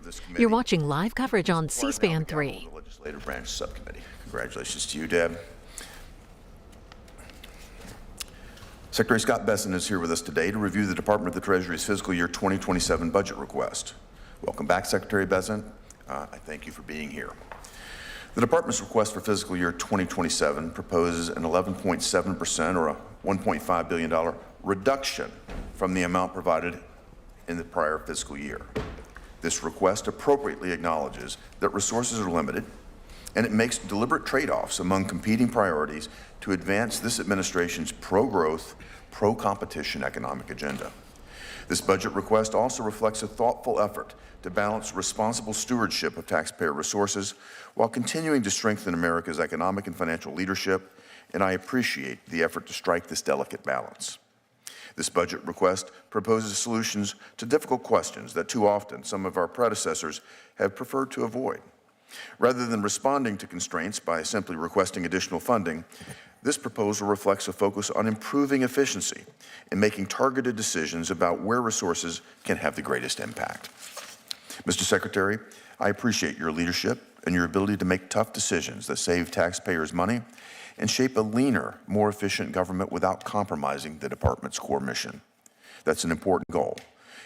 this committee. You're watching live coverage on C-SPAN 3. The Legislative Branch Subcommittee. Congratulations to you, Deb. Secretary Scott Bessent is here with us today to review the Department of the Treasury's fiscal year 2027 budget request. Welcome back, Secretary Bessent. I thank you for being here. The Department's request for fiscal year 2027 proposes an 11.7% or a $1.5 billion reduction from the amount provided in the prior fiscal year. This request appropriately acknowledges that resources are limited, and it makes deliberate trade-offs among competing priorities to advance this administration's pro-growth, pro-competition economic agenda. This budget request also reflects a thoughtful effort to balance responsible stewardship of taxpayer resources while continuing to strengthen America's economic and financial leadership, and I appreciate the effort to strike this delicate balance. This budget request proposes solutions to difficult questions that too often some of our predecessors have preferred to avoid. Rather than responding to constraints by simply requesting additional funding, this proposal reflects a focus on improving efficiency and making targeted decisions about where resources can have the greatest impact. Mr. Secretary, I appreciate your leadership and your ability to make tough decisions that save taxpayers money and shape a leaner, more efficient government without compromising the department's core mission. That's an important goal,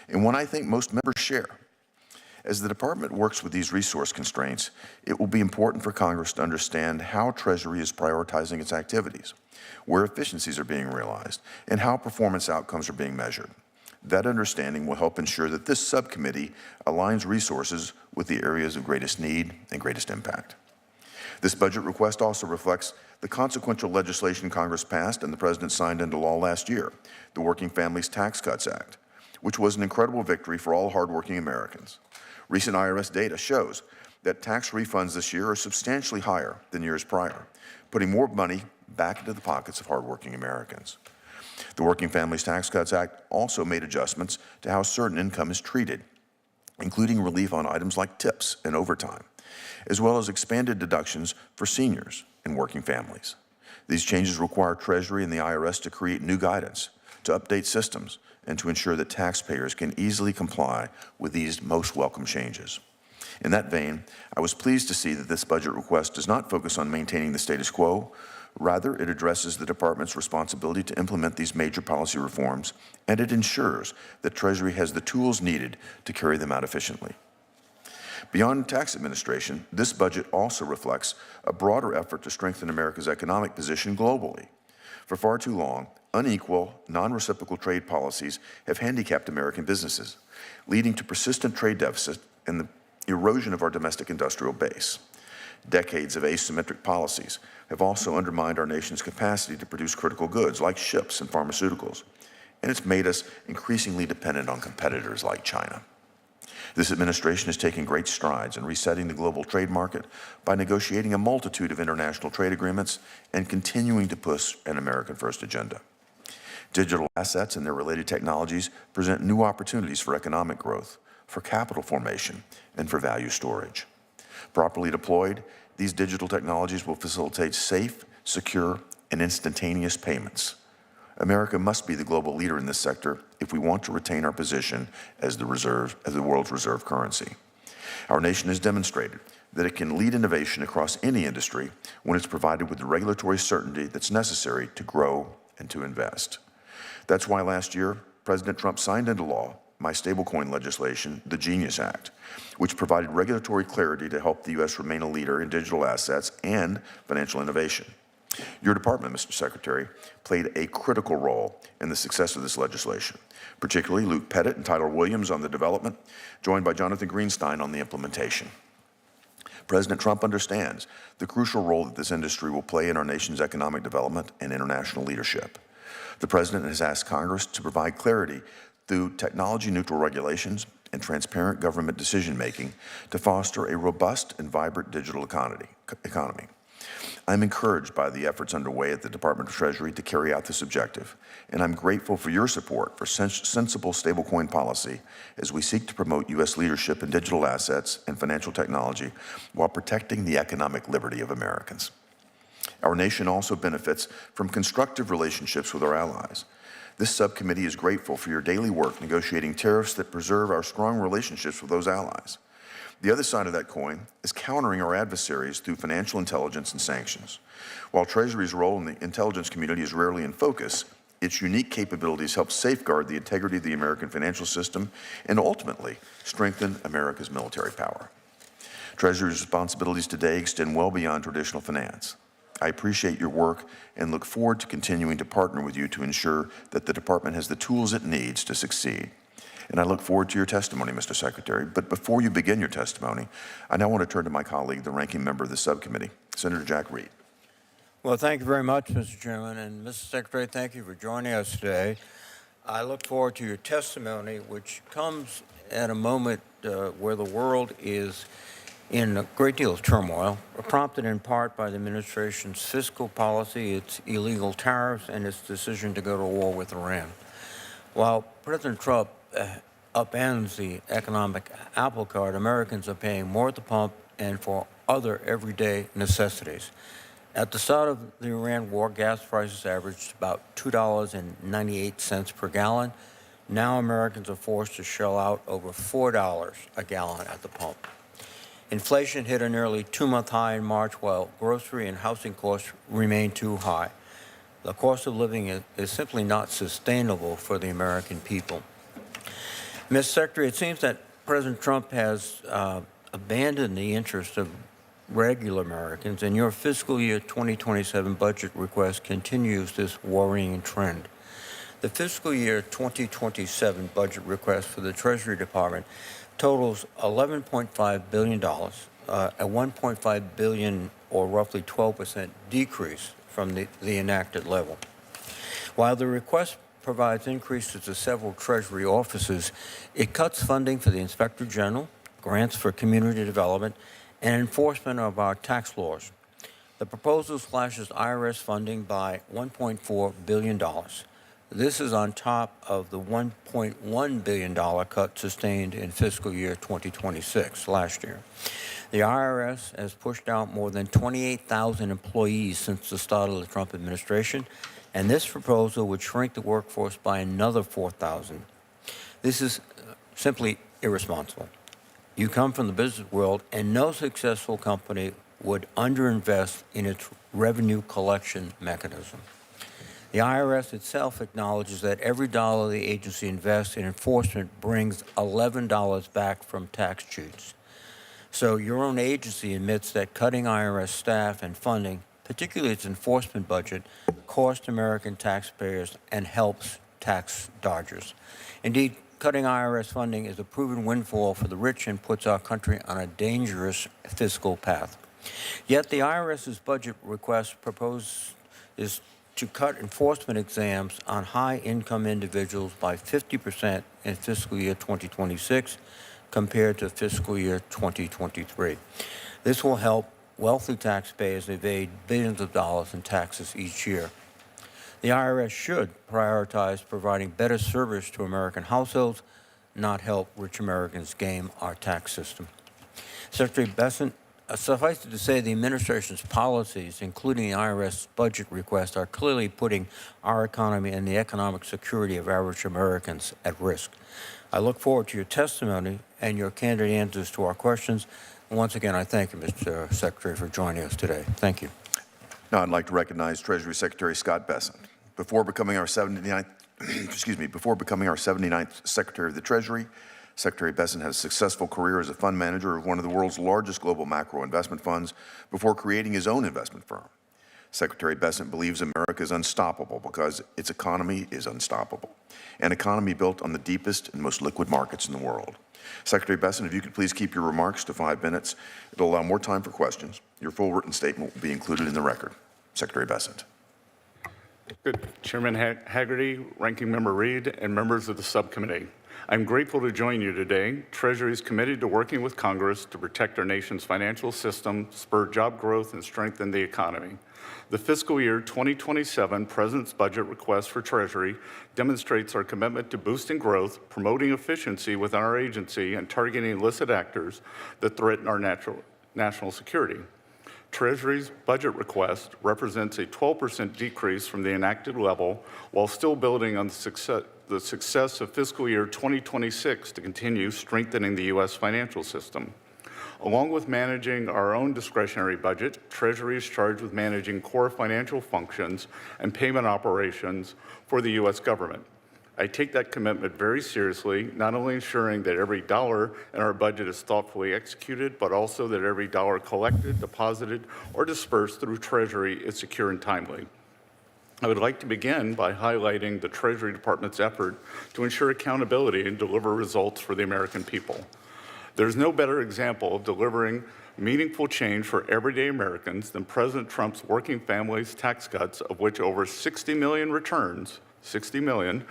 and one I think most members share. As the department works with these resource constraints, it will be important for Congress to understand how Treasury is prioritizing its activities, where efficiencies are being realized, and how performance outcomes are being measured. That understanding will help ensure that this subcommittee aligns resources with the areas of greatest need and greatest impact. This budget request also reflects the consequential legislation Congress passed and the President signed into law last year, the Working Families Tax Cuts Act, which was an incredible victory for all hardworking Americans. Recent IRS data shows that tax refunds this year are substantially higher than years prior, putting more money back into the pockets of hardworking Americans. The Working Families Tax Cuts Act also made adjustments to how certain income is treated, including relief on items like tips and overtime, as well as expanded deductions for seniors and working families. These changes require Treasury and the IRS to create new guidance, to update systems, and to ensure that taxpayers can easily comply with these most welcome changes. In that vein, I was pleased to see that this budget request does not focus on maintaining the status quo. Rather, it addresses the department's responsibility to implement these major policy reforms, and it ensures that Treasury has the tools needed to carry them out efficiently. Beyond tax administration, this budget also reflects a broader effort to strengthen America's economic position globally. For far too long, unequal, non-reciprocal trade policies have handicapped American businesses, leading to persistent trade deficits and the erosion of our domestic industrial base. Decades of asymmetric policies have also undermined our nation's capacity to produce critical goods like ships and pharmaceuticals, and it's made us increasingly dependent on competitors like China. This administration is taking great strides in resetting the global trade market by negotiating a multitude of international trade agreements and continuing to push an American-first agenda. Digital assets and their related technologies present new opportunities for economic growth, for capital formation, and for value storage. Properly deployed, these digital technologies will facilitate safe, secure, and instantaneous payments. America must be the global leader in this sector if we want to retain our position as the world's reserve currency. Our nation has demonstrated that it can lead innovation across any industry when it's provided with the regulatory certainty that's necessary to grow and to invest. That's why last year, President Trump signed into law my stablecoin legislation, the Genius Act, which provided regulatory clarity to help the U.S. remain a leader in digital assets and financial innovation. Your department, Mr. Secretary, played a critical role in the success of this legislation, particularly Luke Pettit and Tyler Williams on the development, joined by Jonathan Greenstein on the implementation. President Trump understands the crucial role that this industry will play in our nation's economic development and international leadership. The President has asked Congress to provide clarity through technology-neutral regulations and transparent government decision-making to foster a robust and vibrant digital economy. I'm encouraged by the efforts underway at the Department of Treasury to carry out this objective, and I'm grateful for your support for sensible stablecoin policy as we seek to promote U.S. leadership in digital assets and financial technology while protecting the economic liberty of Americans. Our nation also benefits from constructive relationships with our allies. This subcommittee is grateful for your daily work negotiating tariffs that preserve our strong relationships with those allies. The other side of that coin is countering our adversaries through financial intelligence and sanctions. While Treasury's role in the intelligence community is rarely in focus, its unique capabilities help safeguard the integrity of the American financial system and ultimately strengthen America's military power. Treasury's responsibilities today extend well beyond traditional finance. I appreciate your work and look forward to continuing to partner with you to ensure that the department has the tools it needs to succeed. And I look forward to your testimony, Mr. Secretary. But before you begin your testimony, I now want to turn to my colleague, the ranking member of the subcommittee, Senator Jack Reed. Well, thank you very much, Mr. Chairman. And Mr. Secretary, thank you for joining us today. I look forward to your testimony, which comes at a moment where the world is in a great deal of turmoil, prompted in part by the administration's fiscal policy, its illegal tariffs, and its decision to go to war with Iran. While President Trump upends the economic apple cart, Americans are paying more at the pump and for other everyday necessities. At the start of the Iran war, gas prices averaged about $2.98 per gallon. Now Americans are forced to shell out over $4 a gallon at the pump. Inflation hit a nearly two-month high in March, while grocery and housing costs remain too high. The cost of living is simply not sustainable for the American people. Mr. Secretary, it seems that President Trump has abandoned the interest of regular Americans, and your fiscal year 2027 budget request continues this worrying trend. The fiscal year 2027 budget request for the Treasury Department totals $11.5 billion, a $1.5 billion or roughly 12% decrease from the enacted level. While the request provides increases to several Treasury offices, it cuts funding for the Inspector General, grants for community development, and enforcement of our tax laws. The proposal slashes IRS funding by $1.4 billion. This is on top of the $1.1 billion cut sustained in fiscal year 2026 last year. The IRS has pushed out more than 28,000 employees since the start of the Trump administration, and this proposal would shrink the workforce by another 4,000. This is simply irresponsible. You come from the business world, and no successful company would underinvest in its revenue collection mechanism. The IRS itself acknowledges that every dollar the agency invests in enforcement brings $11 back from tax cheats. So your own agency admits that cutting IRS staff and funding, particularly its enforcement budget, costs American taxpayers and helps tax dodgers. Indeed, cutting IRS funding is a proven windfall for the rich and puts our country on a dangerous fiscal path. Yet the IRS's budget request proposed is to cut enforcement exams on high-income individuals by 50% in fiscal year 2026 compared to fiscal year 2023. This will help wealthy taxpayers evade billions of dollars in taxes each year. The IRS should prioritize providing better service to American households, not help rich Americans game our tax system. Secretary Bessent, suffice it to say, the administration's policies, including the IRS budget request, are clearly putting our economy and the economic security of average Americans at risk. I look forward to your testimony and your candid answers to our questions. Once again, I thank you, Mr. Secretary, for joining us today. Thank you. Now I'd like to recognize Treasury Secretary Scott Bessent. Before becoming our 79th Secretary of the Treasury, Secretary Bessent had a successful career as a fund manager of one of the world's largest global macro investment funds before creating his own investment firm. Secretary Bessent believes America is unstoppable because its economy is unstoppable, an economy built on the deepest and most liquid markets in the world. Secretary Bessent, if you could please keep your remarks to 5 minutes. It'll allow more time for questions. Your full written statement will be included in the record. Secretary Bessent. Good. Chairman Hagerty, Ranking Member Reed, and members of the subcommittee. I'm grateful to join you today. Treasury is committed to working with Congress to protect our nation's financial system, spur job growth, and strengthen the economy. The fiscal year 2027 President's budget request for Treasury demonstrates our commitment to boosting growth, promoting efficiency within our agency, and targeting illicit actors that threaten our national security. Treasury's budget request represents a 12% decrease from the enacted level while still building on the success of fiscal year 2026 to continue strengthening the U.S. financial system. Along with managing our own discretionary budget, Treasury is charged with managing core financial functions and payment operations for the U.S. government. I take that commitment very seriously, not only ensuring that every dollar in our budget is thoughtfully executed, but also that every dollar collected, deposited, or dispersed through Treasury is secure and timely. I would like to begin by highlighting the Treasury Department's effort to ensure accountability and deliver results for the American people. There's no better example of delivering meaningful change for everyday Americans than President Trump's working families tax cuts, of which over 60 million returns, 60 million,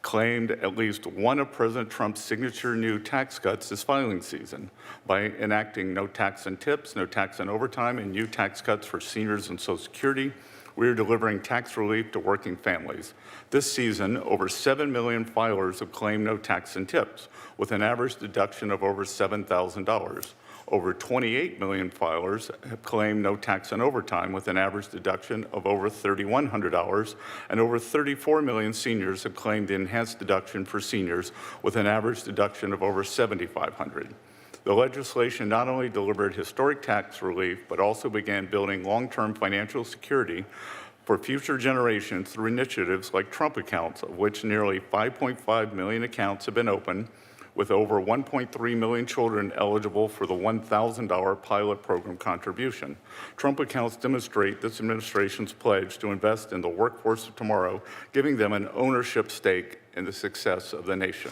claimed at least one of President Trump's signature new tax cuts this filing season by enacting no tax on tips, no tax on overtime, and new tax cuts for seniors and Social Security. We are delivering tax relief to working families. This season, over 7 million filers have claimed no tax and tips, with an average deduction of over $7,000. Over 28 million filers have claimed no tax on overtime, with an average deduction of over $3,100, and over 34 million seniors have claimed the enhanced deduction for seniors, with an average deduction of over $7,500. The legislation not only delivered historic tax relief, but also began building long-term financial security for future generations through initiatives like Trump accounts, of which nearly 5.5 million accounts have been opened, with over 1.3 million children eligible for the $1,000 pilot program contribution. Trump accounts demonstrate this administration's pledge to invest in the workforce of tomorrow, giving them an ownership stake in the success of the nation.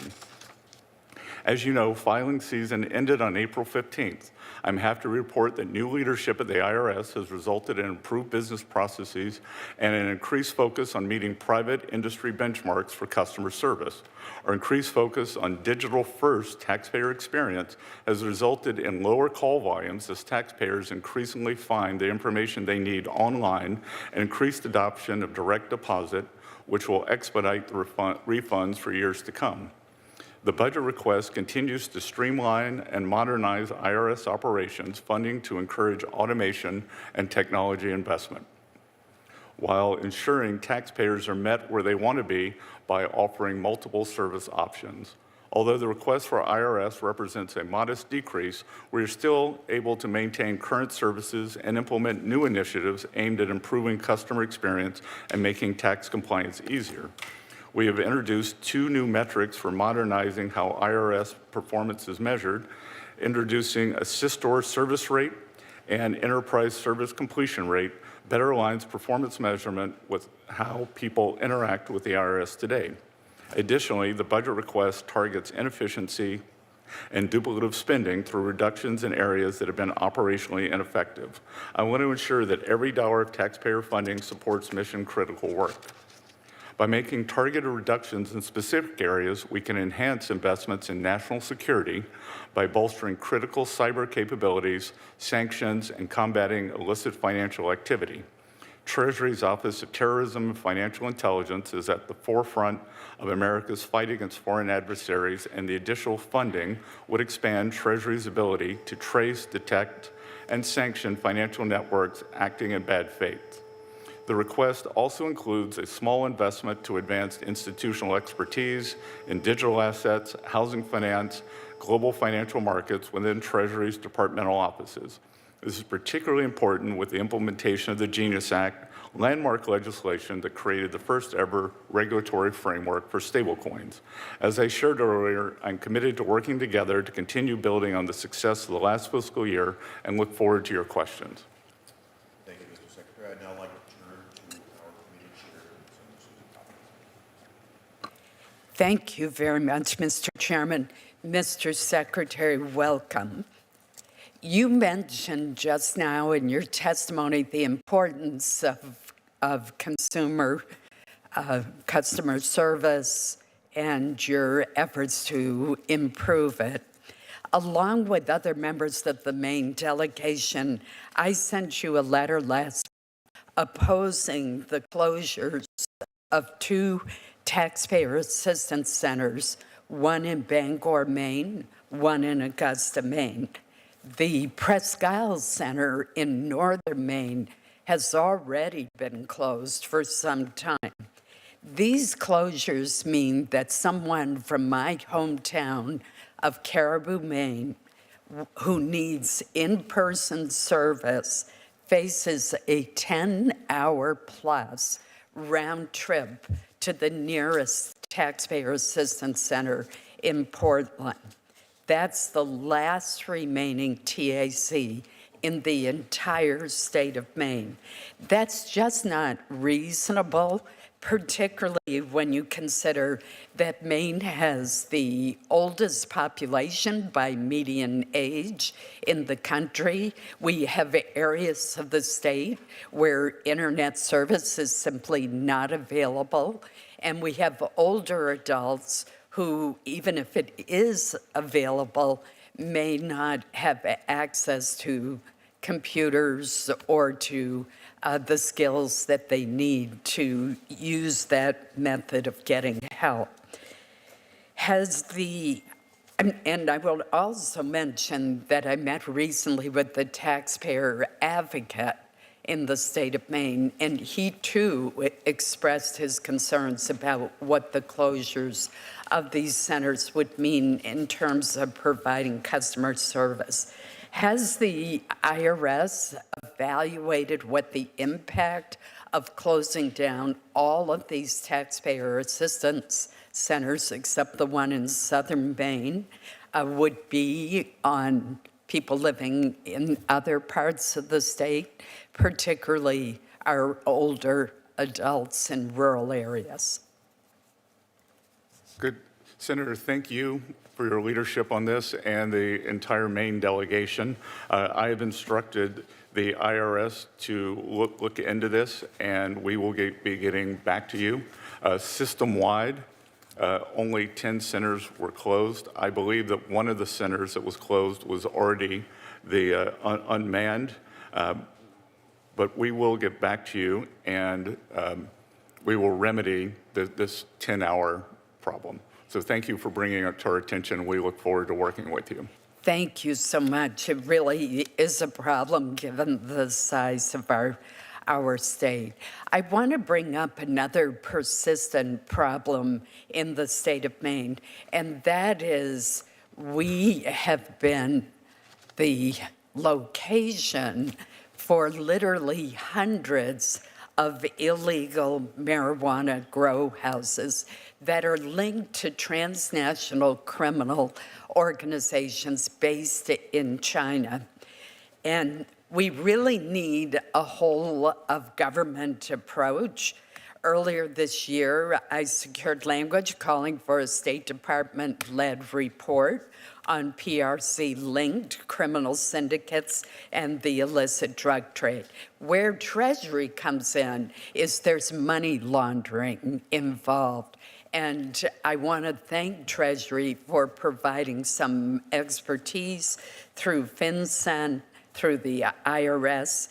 As you know, filing season ended on April 15th. I'm happy to report that new leadership at the IRS has resulted in improved business processes and an increased focus on meeting private industry benchmarks for customer service. Our increased focus on digital-first taxpayer experience has resulted in lower call volumes as taxpayers increasingly find the information they need online, and increased adoption of direct deposit, which will expedite the refunds for years to come. The budget request continues to streamline and modernize IRS operations, funding to encourage automation and technology investment, while ensuring taxpayers are met where they want to be by offering multiple service options. Although the request for IRS represents a modest decrease, we are still able to maintain current services and implement new initiatives aimed at improving customer experience and making tax compliance easier. We have introduced 2 new metrics for modernizing how IRS performance is measured, introducing assist-or service rate and enterprise service completion rate better aligns performance measurement with how people interact with the IRS today. Additionally, the budget request targets inefficiency and duplicative spending through reductions in areas that have been operationally ineffective. I want to ensure that every dollar of taxpayer funding supports mission-critical work. By making targeted reductions in specific areas, we can enhance investments in national security by bolstering critical cyber capabilities, sanctions, and combating illicit financial activity. Treasury's Office of Terrorism and Financial Intelligence is at the forefront of America's fight against foreign adversaries, and the additional funding would expand Treasury's ability to trace, detect, and sanction financial networks acting in bad faith. The request also includes a small investment to advance institutional expertise in digital assets, housing finance, global financial markets within Treasury's departmental offices. This is particularly important with the implementation of the Genius Act, landmark legislation that created the first ever regulatory framework for stablecoins. As I shared earlier, I'm committed to working together to continue building on the success of the last fiscal year and look forward to your questions. Thank you, Mr. Secretary. I'd now like to turn to our committee chair, Susan Collins. Thank you very much, Mr. Chairman. Mr. Secretary, welcome. You mentioned just now in your testimony the importance of customer service and your efforts to improve it. Along with other members of the Maine delegation, I sent you a letter last opposing the closures of 2 taxpayer assistance centers, one in Bangor, Maine, one in Augusta, Maine. The Presque Isle Center in northern Maine has already been closed for some time. These closures mean that someone from my hometown of Caribou, Maine, who needs in-person service faces a 10-hour plus round trip to the nearest taxpayer assistance center in Portland. That's the last remaining TAC in the entire state of Maine. That's just not reasonable, particularly when you consider that Maine has the oldest population by median age in the country. We have areas of the state where internet service is simply not available, and we have older adults who, even if it is available, may not have access to computers or to the skills that they need to use that method of getting help. And I will also mention that I met recently with the taxpayer advocate in the state of Maine, and he too expressed his concerns about what the closures of these centers would mean in terms of providing customer service. Has the IRS evaluated what the impact of closing down all of these taxpayer assistance centers, except the one in southern Maine, would be on people living in other parts of the state, particularly our older adults in rural areas? Good. Senator, thank you for your leadership on this and the entire Maine delegation. I have instructed the IRS to look into this, and we will be getting back to you. System-wide, only 10 centers were closed. I believe that one of the centers that was closed was already the unmanned, but we will get back to you, and we will remedy this 10-hour problem. So thank you for bringing it to our attention. We look forward to working with you. Thank you so much. It really is a problem given the size of our state. I want to bring up another persistent problem in the state of Maine, and that is we have been the location for literally hundreds of illegal marijuana grow houses that are linked to transnational criminal organizations based in China. And we really need a whole of government approach. Earlier this year, I secured language calling for a State Department-led report on PRC-linked criminal syndicates and the illicit drug trade. Where Treasury comes in is there's money laundering involved. And I want to thank Treasury for providing some expertise through FinCEN, through the IRS,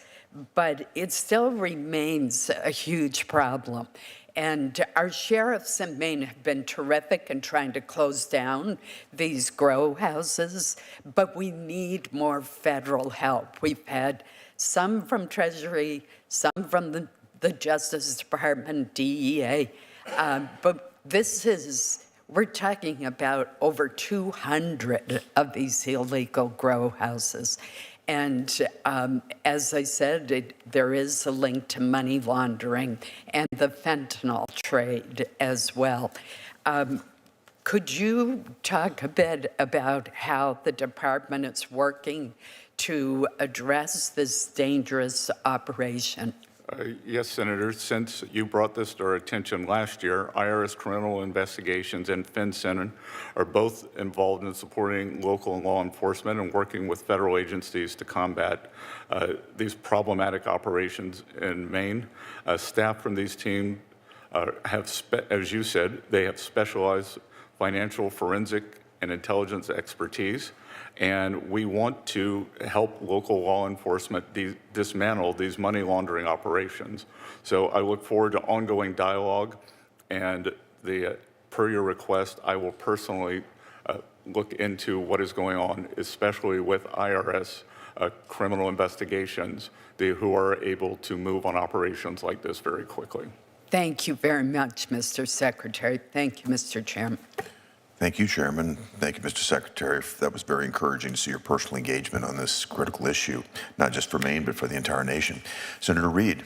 but it still remains a huge problem. And our sheriffs in Maine have been terrific in trying to close down these grow houses, but we need more federal help. We've had some from Treasury, some from the Justice Department, DEA, but we're talking about over 200 of these illegal grow houses. And as I said, there is a link to money laundering and the fentanyl trade as well. Could you talk a bit about how the department is working to address this dangerous operation? Yes, Senator. Since you brought this to our attention last year, IRS Criminal Investigations and FinCEN are both involved in supporting local law enforcement and working with federal agencies to combat these problematic operations in Maine. Staff from these teams as you said, they have specialized financial forensic and intelligence expertise. And we want to help local law enforcement dismantle these money laundering operations. So I look forward to ongoing dialogue, and per your request, I will personally look into what is going on, especially with IRS criminal investigations, who are able to move on operations like this very quickly. Thank you very much, Mr. Secretary. Thank you, Mr. Chairman. Thank you, Chairman. Thank you, Mr. Secretary. That was very encouraging to see your personal engagement on this critical issue, not just for Maine, but for the entire nation. Senator Reid.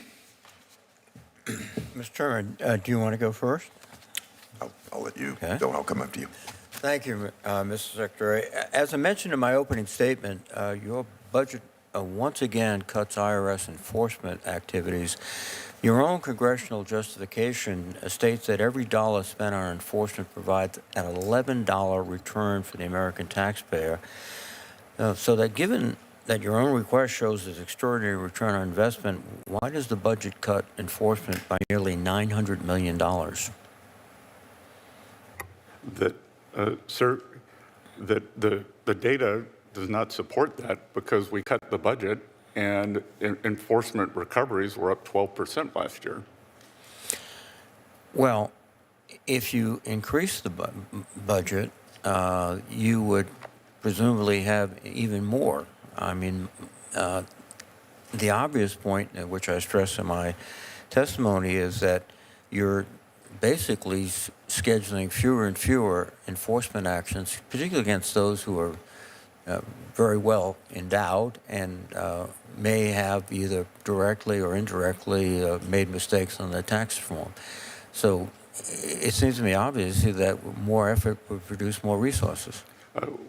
Mr. Chairman, do you want to go first? I'll let you Okay. go, and I'll come after you. Thank you, Mr. Secretary. As I mentioned in my opening statement, your budget once again cuts IRS enforcement activities. Your own congressional justification states that every dollar spent on enforcement provides an $11 return for the American taxpayer. So that given that your own request shows this extraordinary return on investment, why does the budget cut enforcement by nearly $900 million? Sir, that the data does not support that because we cut the budget and enforcement recoveries were up 12% last year. Well, if you increase the budget, you would presumably have even more. I mean, the obvious point, which I stress in my testimony, is that you're basically scheduling fewer and fewer enforcement actions, particularly against those who are very well endowed and may have either directly or indirectly made mistakes on their tax form. So it seems to me obviously that more effort would produce more resources.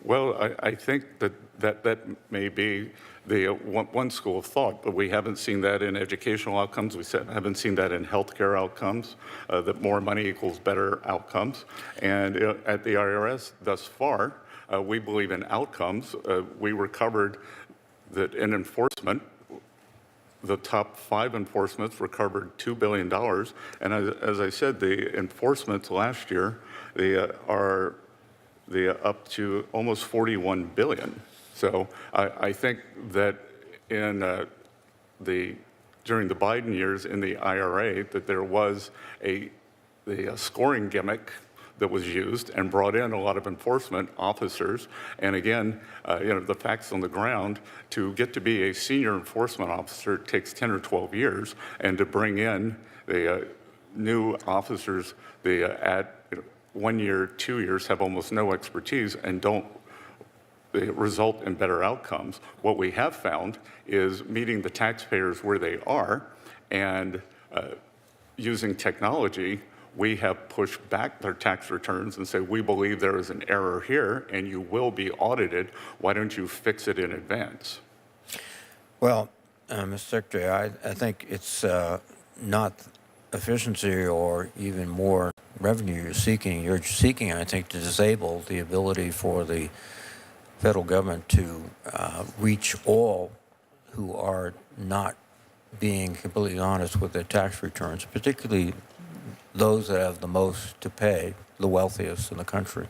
Well, I think that may be the one school of thought, but we haven't seen that in educational outcomes. We haven't seen that in healthcare outcomes, that more money equals better outcomes. And at the IRS thus far, we believe in outcomes. We recovered that in enforcement, the top 5 enforcements recovered $2 billion. And as I said, the enforcements last year, they are up to almost 41 billion. So I think that in during the Biden years in the IRA, that there was the scoring gimmick that was used and brought in a lot of enforcement officers. And again, the facts on the ground, to get to be a senior enforcement officer takes 10 or 12 years, and to bring in the new officers, at 1 year, 2 years, have almost no expertise and don't result in better outcomes. What we have found is meeting the taxpayers where they are, and using technology, we have pushed back their tax returns and say, we believe there is an error here and you will be audited. Why don't you fix it in advance? Well, Mr. Secretary, I think it's not efficiency or even more revenue you're seeking. You're seeking, I think, to disable the ability for the federal government to reach all who are not being completely honest with their tax returns, particularly those that have the most to pay, the wealthiest in the country.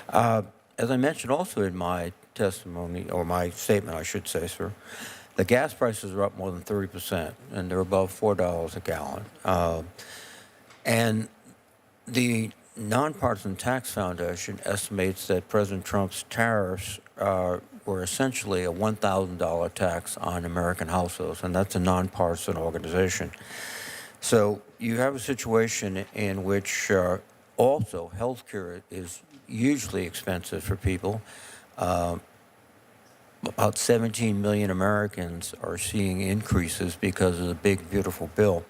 As I mentioned also in my testimony, or my statement, I should say, sir, the gas prices are up more than 30%, and they're above $4 a gallon. And the Nonpartisan Tax Foundation estimates that President Trump's tariffs were essentially a $1,000 tax on American households, and that's a nonpartisan organization. So you have a situation in which also health care is hugely expensive for people. About 17 million Americans are seeing increases because of the big, beautiful bill.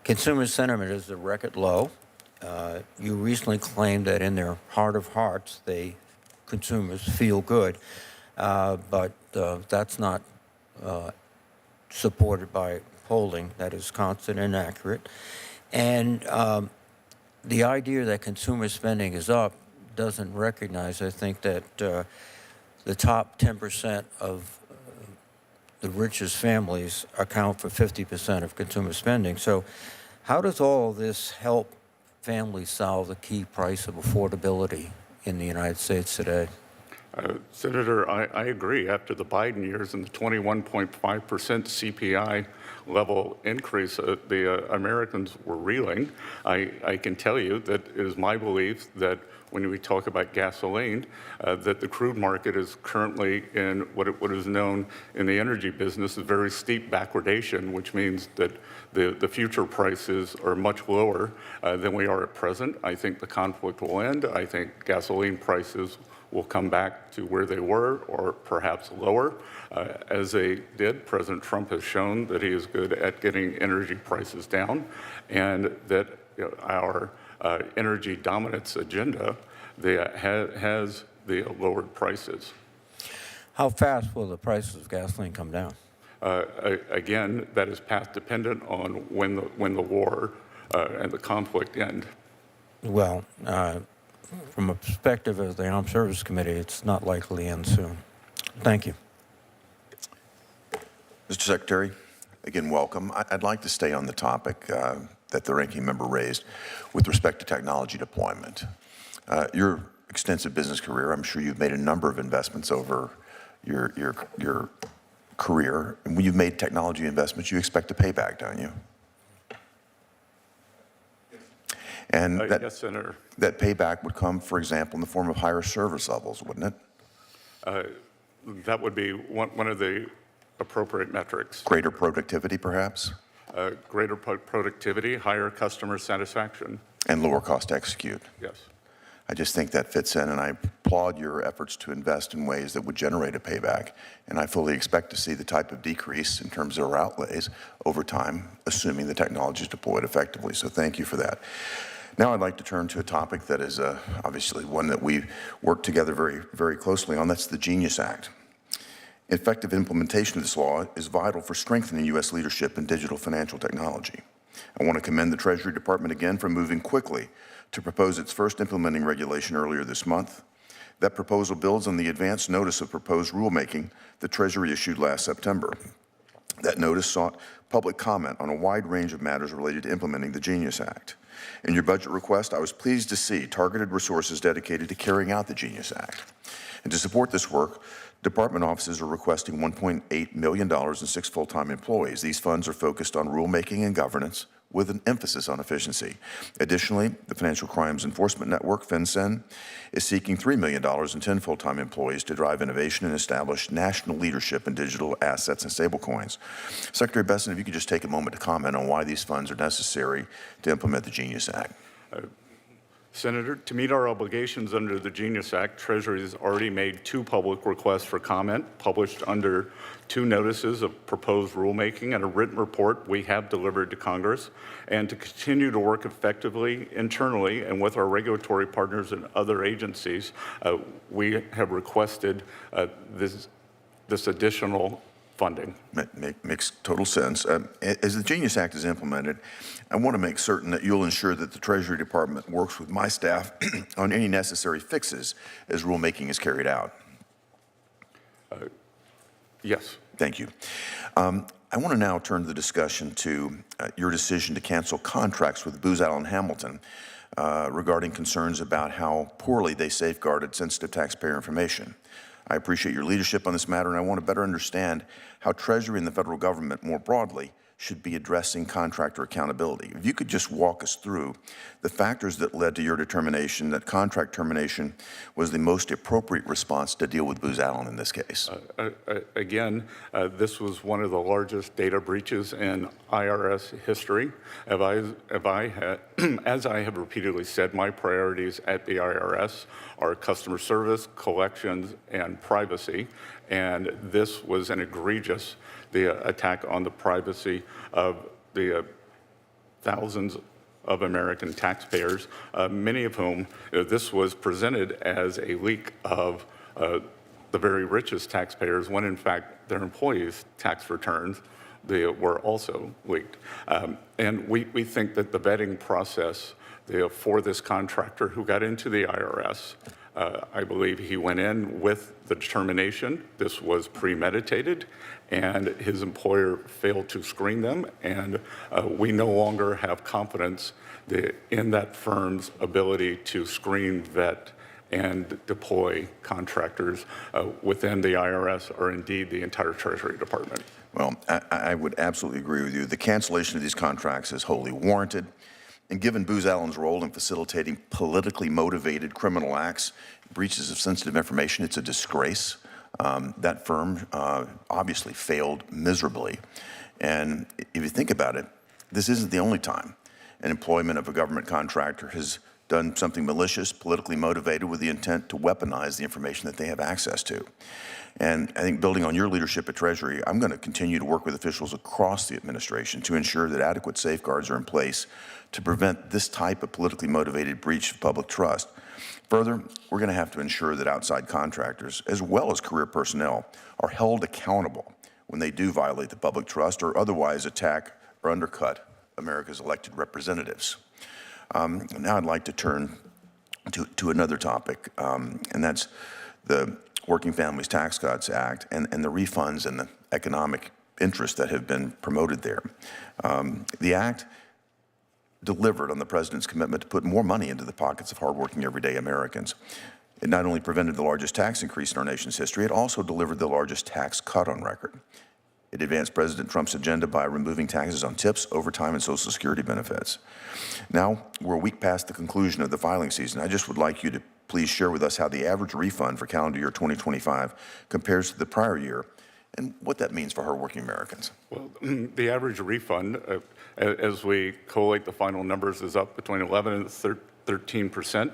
Consumer sentiment is at record low. You recently claimed that in their heart of hearts, consumers feel good, but that's not supported by polling that is constant and accurate. And the idea that consumer spending is up doesn't recognize, I think, that the top 10% of the richest families account for 50% of consumer spending. So how does all of this help families solve the key price of affordability in the United States today? Senator, I agree. After the Biden years and the 21.5% CPI level increase, the Americans were reeling. I can tell you that it is my belief that when we talk about gasoline, that the crude market is currently in what is known in the energy business as very steep backwardation, which means that the future prices are much lower than we are at present. I think the conflict will end. I think gasoline prices will come back to where they were or perhaps lower. As they did, President Trump has shown that he is good at getting energy prices down, and that our energy dominance agenda has the lowered prices. How fast will the prices of gasoline come down? Again, that is path dependent on when the war and the conflict end. Well, from a perspective of the Armed Services Committee, it's not likely to end soon. Thank you. Mr. Secretary, again, welcome. I'd like to stay on the topic that the ranking member raised with respect to technology deployment. Your extensive business career, I'm sure you've made a number of investments over your career. And when you've made technology investments, you expect to pay back, don't you? And Yes, Senator. that payback would come, for example, in the form of higher service levels, wouldn't it? That would be one of the appropriate metrics. Greater productivity, perhaps? Greater productivity, higher customer satisfaction. And lower cost to execute. Yes. I just think that fits in, and I applaud your efforts to invest in ways that would generate a payback. And I fully expect to see the type of decrease in terms of our outlays over time, assuming the technology is deployed effectively. So thank you for that. Now I'd like to turn to a topic that is obviously one that we work together very, very closely on. That's the Genius Act. Effective implementation of this law is vital for strengthening U.S. leadership in digital financial technology. I want to commend the Treasury Department again for moving quickly to propose its first implementing regulation earlier this month. That proposal builds on the advance notice of proposed rulemaking the Treasury issued last September. That notice sought public comment on a wide range of matters related to implementing the Genius Act. In your budget request, I was pleased to see targeted resources dedicated to carrying out the Genius Act. And to support this work, department offices are requesting $1.8 million and 6 full-time employees. These funds are focused on rulemaking and governance with an emphasis on efficiency. Additionally, the Financial Crimes Enforcement Network, FinCEN, is seeking $3 million and 10 full-time employees to drive innovation and establish national leadership in digital assets and stablecoins. Secretary Bessent, if you could just take a moment to comment on why these funds are necessary to implement the Genius Act. Senator, to meet our obligations under the Genius Act, Treasury has already made 2 public requests for comment, published under 2 notices of proposed rulemaking and a written report we have delivered to Congress. And to continue to work effectively internally and with our regulatory partners and other agencies, we have requested this additional funding. Makes total sense. As the Genius Act is implemented, I want to make certain that you'll ensure that the Treasury Department works with my staff on any necessary fixes as rulemaking is carried out. Yes. Thank you. I want to now turn the discussion to your decision to cancel contracts with Booz Allen Hamilton regarding concerns about how poorly they safeguarded sensitive taxpayer information. I appreciate your leadership on this matter, and I want to better understand how Treasury and the federal government more broadly should be addressing contractor accountability. If you could just walk us through the factors that led to your determination that contract termination was the most appropriate response to deal with Booz Allen in this case. Again, this was one of the largest data breaches in IRS history. As I have repeatedly said, my priorities at the IRS are customer service, collections, and privacy. And this was an egregious attack on the privacy of the thousands of American taxpayers, many of whom this was presented as a leak of the very richest taxpayers, when in fact their employees' tax returns they were also leaked. And we think that the vetting process for this contractor who got into the IRS, I believe he went in with the determination this was premeditated, and his employer failed to screen them, and we no longer have confidence in that firm's ability to screen, vet, and deploy contractors within the IRS or indeed the entire Treasury Department. Well, I would absolutely agree with you. The cancellation of these contracts is wholly warranted. And given Booz Allen's role in facilitating politically motivated criminal acts, breaches of sensitive information, it's a disgrace. That firm obviously failed miserably. And if you think about it, this isn't the only time an employment of a government contractor has done something malicious, politically motivated, with the intent to weaponize the information that they have access to. And I think, building on your leadership at Treasury, I'm going to continue to work with officials across the administration to ensure that adequate safeguards are in place to prevent this type of politically motivated breach of public trust. Further, we're going to have to ensure that outside contractors, as well as career personnel, are held accountable when they do violate the public trust or otherwise attack or undercut America's elected representatives. Now I'd like to turn to another topic, and that's the Working Families Tax Cuts Act and the refunds and the economic interests that have been promoted there. The act delivered on the president's commitment to put more money into the pockets of hardworking everyday Americans. It not only prevented the largest tax increase in our nation's history, it also delivered the largest tax cut on record. It advanced President Trump's agenda by removing taxes on tips, overtime, and Social Security benefits. Now, we're a week past the conclusion of the filing season. I just would like you to please share with us how the average refund for calendar year 2025 compares to the prior year and what that means for hardworking Americans. Well, the average refund, as we collate the final numbers, is up between 11 and 13%.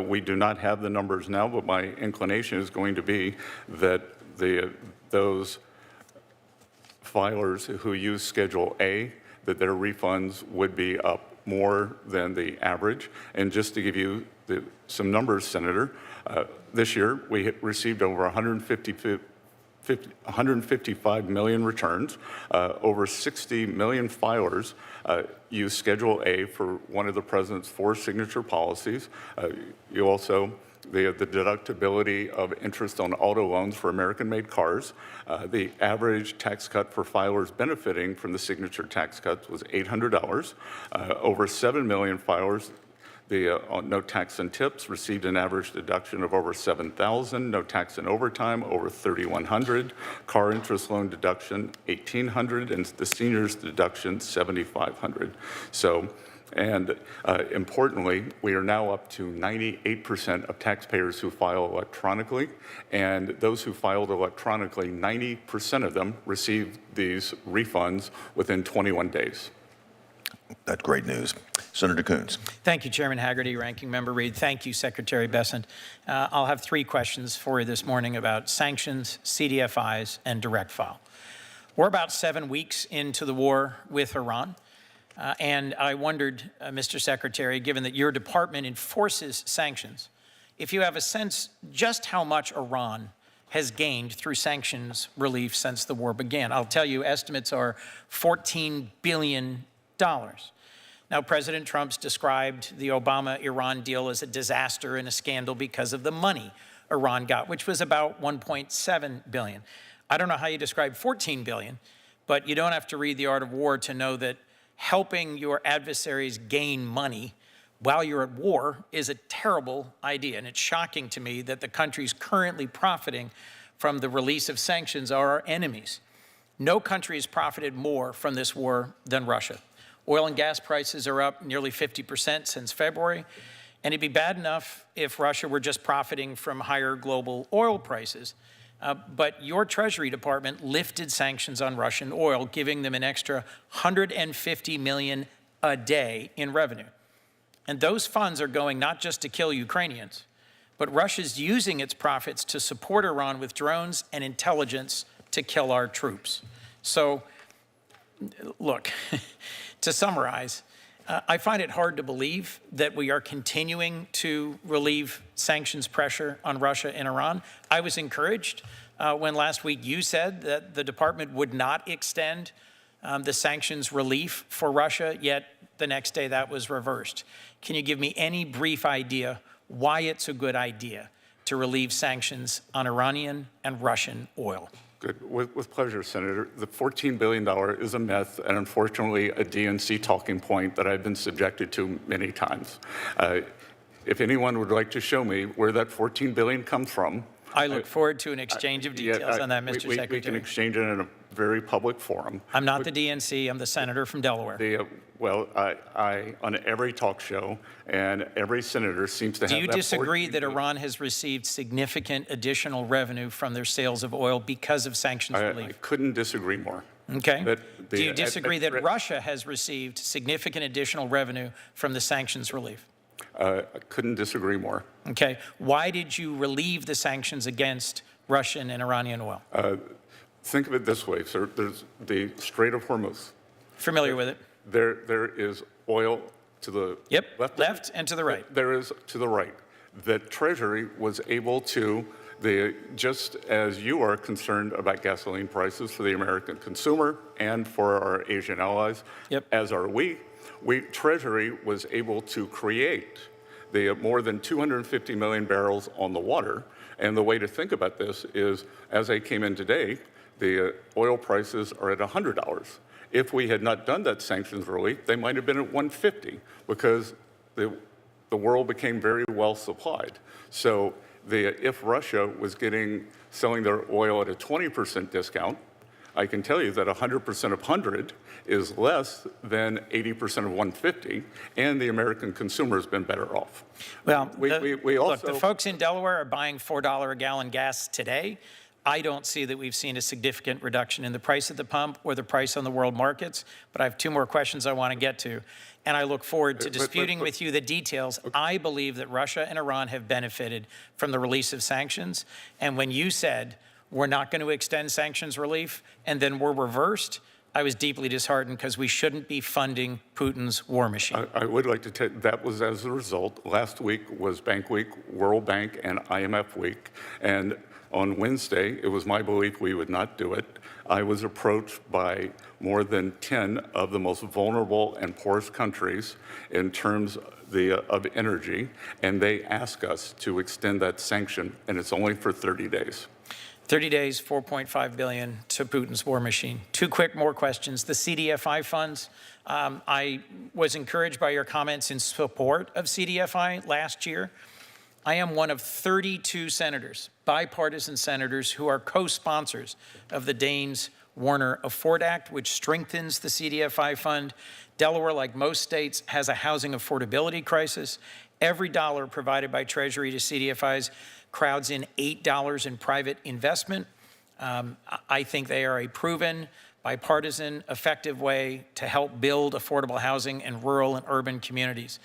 We do not have the numbers now, but my inclination is going to be that those filers who use Schedule A, that their refunds would be up more than the average. And just to give you some numbers, Senator, this year we received over 155 million returns. Over 60 million filers use Schedule A for one of the president's 4 signature policies. You also, the deductibility of interest on auto loans for American-made cars. The average tax cut for filers benefiting from the signature tax cuts was $800. Over 7 million filers, on no tax and tips, received an average deduction of over $7,000. No tax and overtime, over $3,100. Car interest loan deduction, $1,800, and the seniors deduction, $7,500. So. And importantly, we are now up to 98% of taxpayers who file electronically, and those who filed electronically, 90% of them received these refunds within 21 days. That's great news. Senator Coons. Thank you, Chairman Hagerty, Ranking Member Reed. Thank you, Secretary Bessent. I'll have 3 questions for you this morning about sanctions, CDFIs, and direct file. We're about 7 weeks into the war with Iran. And I wondered, Mr. Secretary, given that your department enforces sanctions, if you have a sense just how much Iran has gained through sanctions relief since the war began. I'll tell you, estimates are $14 billion. Now, President Trump's described the Obama-Iran deal as a disaster and a scandal because of the money Iran got, which was about $1.7 billion. I don't know how you describe $14 billion, but you don't have to read The Art of War to know that helping your adversaries gain money while you're at war is a terrible idea. And it's shocking to me that the countries currently profiting from the release of sanctions are our enemies. No country has profited more from this war than Russia. Oil and gas prices are up nearly 50% since February. And it'd be bad enough if Russia were just profiting from higher global oil prices. But your Treasury Department lifted sanctions on Russian oil, giving them an extra $150 million a day in revenue. And those funds are going not just to kill Ukrainians, but Russia's using its profits to support Iran with drones and intelligence to kill our troops. So, look, to summarize, I find it hard to believe that we are continuing to relieve sanctions pressure on Russia and Iran. I was encouraged when last week you said that the department would not extend the sanctions relief for Russia, yet the next day that was reversed. Can you give me any brief idea why it's a good idea to relieve sanctions on Iranian and Russian oil? Good. With pleasure, Senator. The $14 billion is a myth and unfortunately a DNC talking point that I've been subjected to many times. If anyone would like to show me where that $14 billion comes from, I look forward to an exchange of details on that, Mr. We Secretary. can exchange it in a very public forum. I'm not the DNC, I'm the senator from Delaware. Well, I on every talk show, and every senator seems to have Do that. you disagree that Iran has received significant additional revenue from their sales of oil because of sanctions I relief? couldn't disagree more. Okay. Do you disagree that Russia has received significant additional revenue from the sanctions relief? I couldn't disagree more. Okay. Why did you relieve the sanctions against Russian and Iranian oil? Think of it this way, sir. There's the Strait of Hormuz. Familiar with it? There is oil to the left and to the right. There is to the right. That Treasury was able to, just as you are concerned about gasoline prices for the American consumer and for our Asian allies, as are we, Treasury was able to create the more than 250 million barrels on the water. And the way to think about this is, as I came in today, the oil prices are at $100. If we had not done that sanctions relief, they might have been at 150 because the world became very well supplied. So if Russia was selling their oil at a 20% discount, I can tell you that 100% of 100 is less than 80% of 150, and the American consumer has been better off. Well, look, the folks in Delaware are buying $4 a gallon gas today. I don't see that we've seen a significant reduction in the price at the pump or the price on the world markets, but I have two more questions I want to get to, and I look forward to disputing with you the details. Okay. I believe that Russia and Iran have benefited from the release of sanctions, and when you said we're not going to extend sanctions relief and then we're reversed, I was deeply disheartened because we shouldn't be funding Putin's war machine. I would like to tell you that was as a result. Last week was Bank Week, World Bank, and IMF Week, and on Wednesday, it was my belief we would not do it. I was approached by more than 10 of the most vulnerable and poorest countries in terms of energy, and they asked us to extend that sanction, and it's only for 30 days. 30 days, $4.5 billion to Putin's war machine. Two quick more questions. The CDFI funds, I was encouraged by your comments in support of CDFI last year. I am one of 32 senators, bipartisan senators, who are co-sponsors of the Daines-Warner Afford Act, which strengthens the CDFI fund. Delaware, like most states, has a housing affordability crisis. Every dollar provided by Treasury to CDFIs crowds in $8 in private investment. I think they are a proven, bipartisan, effective way to help build affordable housing in rural and urban communities.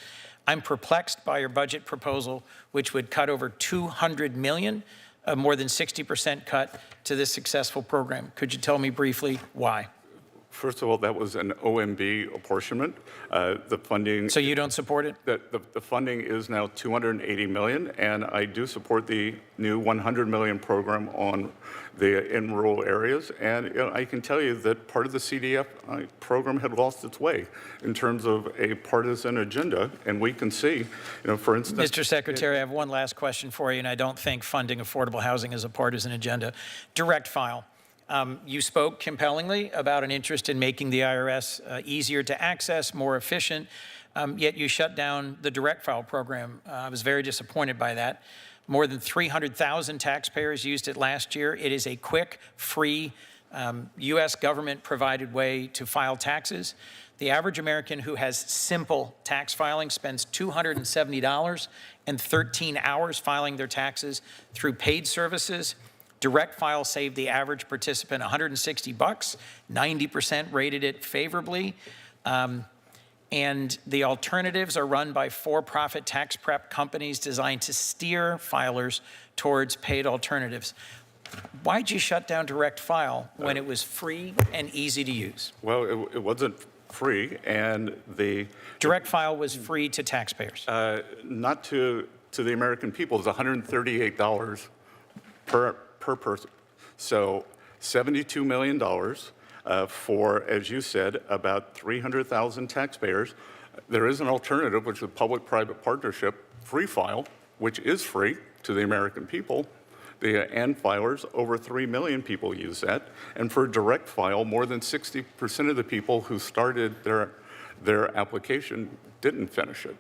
I'm perplexed by your budget proposal, which would cut over $200 million, a more than 60% cut to this successful program. Could you tell me briefly why? First of all, that was an OMB apportionment. The funding. So you don't support it? The funding is now $280 million, and I do support the new $100 million program in rural areas. And I can tell you that part of the CDFI program had lost its way in terms of a partisan agenda, and we can see, for instance. Mr. Secretary, I have one last question for you, and I don't think funding affordable housing is a partisan agenda. Direct file. You spoke compellingly about an interest in making the IRS easier to access, more efficient, yet you shut down the direct file program. I was very disappointed by that. More than 300,000 taxpayers used it last year. It is a quick, free, U.S. government-provided way to file taxes. The average American who has simple tax filing spends $270 and 13 hours filing their taxes through paid services. Direct file saved the average participant $160. 90% rated it favorably. And the alternatives are run by for-profit tax prep companies designed to steer filers towards paid alternatives. Why'd you shut down direct file when it was free and easy to use? Well, it wasn't free, and the direct file was free to taxpayers. Not to the American people. It's $138 per person. So $72 million for, as you said, about 300,000 taxpayers. There is an alternative, which is a public-private partnership, Free File, which is free to the American people. The and filers, over 3 million people use that. And for direct file, more than 60% of the people who started their application didn't finish it.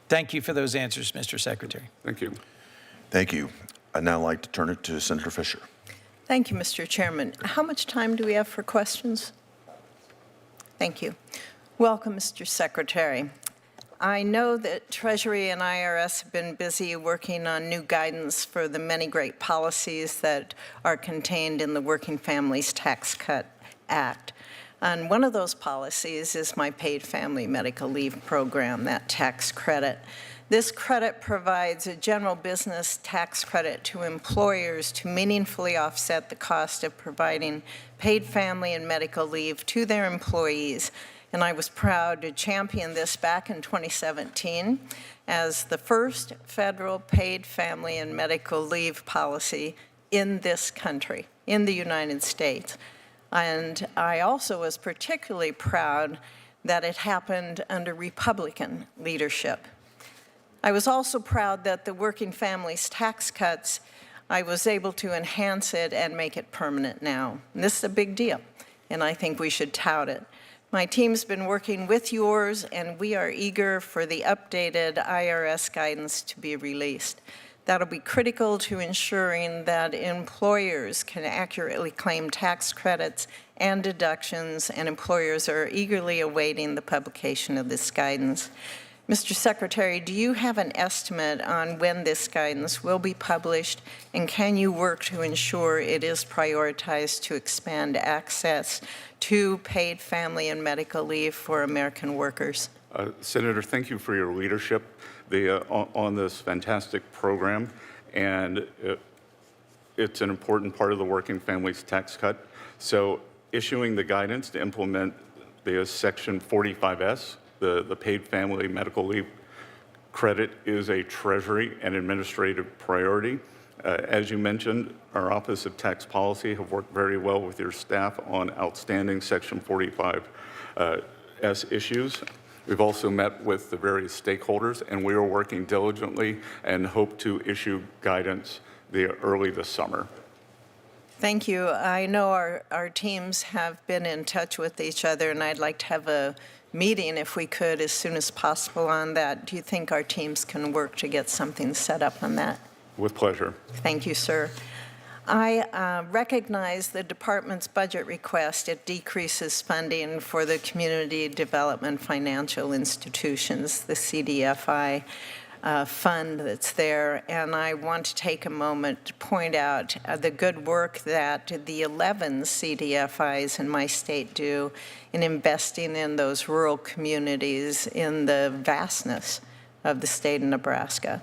Thank you for those answers, Mr. Secretary. Thank you. Thank you. I'd now like to turn it to Senator Fisher. Thank you, Mr. Chairman. How much time do we have for questions? Thank you. Welcome, Mr. Secretary. I know that Treasury and IRS have been busy working on new guidance for the many great policies that are contained in the Working Families Tax Cut Act. And one of those policies is my paid family medical leave program, that tax credit. This credit provides a general business tax credit to employers to meaningfully offset the cost of providing paid family and medical leave to their employees. And I was proud to champion this back in 2017 as the first federal paid family and medical leave policy in this country, in the United States. And I also was particularly proud that it happened under Republican leadership. I was also proud that the Working Families Tax Cuts, I was able to enhance it and make it permanent now. And this is a big deal, and I think we should tout it. My team's been working with yours, and we are eager for the updated IRS guidance to be released. That'll be critical to ensuring that employers can accurately claim tax credits and deductions, and employers are eagerly awaiting the publication of this guidance. Mr. Secretary, do you have an estimate on when this guidance will be published, and can you work to ensure it is prioritized to expand access to paid family and medical leave for American workers? Senator, thank you for your leadership on this fantastic program, and it's an important part of the Working Families Tax Cut. So issuing the guidance to implement the Section 45S, the paid family medical leave credit, is a Treasury and administrative priority. As you mentioned, our Office of Tax Policy have worked very well with your staff on outstanding Section 45S issues. We've also met with the various stakeholders, and we are working diligently and hope to issue guidance early this summer. Thank you. I know our teams have been in touch with each other, and I'd like to have a meeting, if we could, as soon as possible on that. Do you think our teams can work to get something set up on that? With pleasure. Thank you, sir. I recognize the department's budget request. It decreases funding for the Community Development Financial Institutions, the CDFI fund that's there. And I want to take a moment to point out the good work that the 11 CDFIs in my state do in investing in those rural communities in the vastness of the state of Nebraska.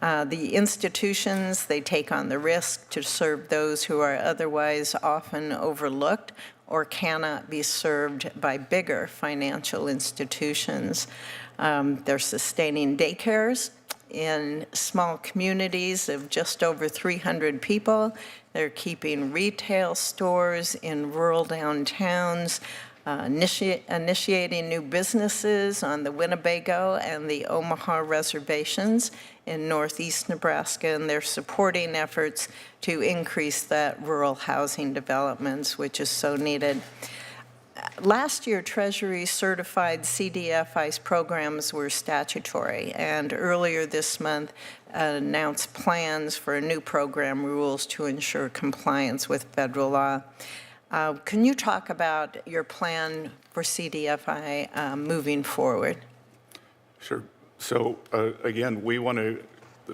The institutions, they take on the risk to serve those who are otherwise often overlooked or cannot be served by bigger financial institutions. They're sustaining daycares in small communities of just over 300 people. They're keeping retail stores in rural downtowns, initiating new businesses on the Winnebago and the Omaha reservations in northeast Nebraska, and they're supporting efforts to increase that rural housing developments, which is so needed. Last year, Treasury certified CDFI's programs were statutory, and earlier this month announced plans for new program rules to ensure compliance with federal law. Can you talk about your plan for CDFI moving forward? Sure. So again, we want to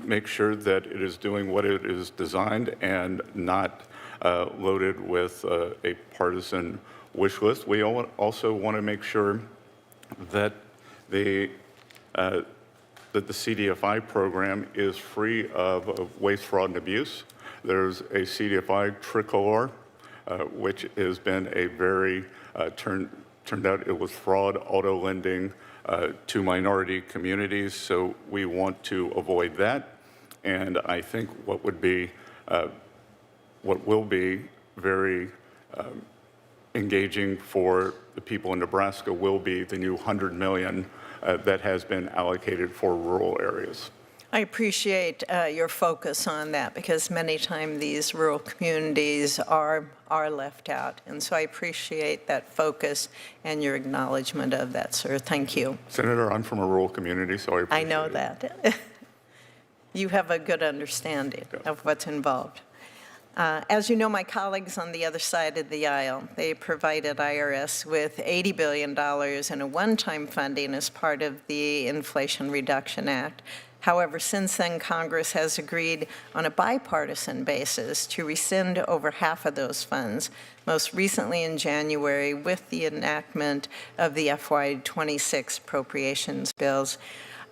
make sure that it is doing what it is designed and not loaded with a partisan wish list. We also want to make sure that the CDFI program is free of waste, fraud, and abuse. There's a CDFI tricolor, which has been a very, turned out it was fraud auto lending to minority communities, so we want to avoid that. And I think what will be very engaging for the people in Nebraska will be the new $100 million that has been allocated for rural areas. I appreciate your focus on that, because many times these rural communities are left out. And so I appreciate that focus and your acknowledgement of that, sir. Thank you. Senator, I'm from a rural community, so I appreciate I know it. that. you have a good understanding of what's involved. As you know, my colleagues on the other side of the aisle, they provided IRS with $80 billion in a one-time funding as part of the Inflation Reduction Act. However, since then, Congress has agreed on a bipartisan basis to rescind over half of those funds, most recently in January with the enactment of the FY26 appropriations bills.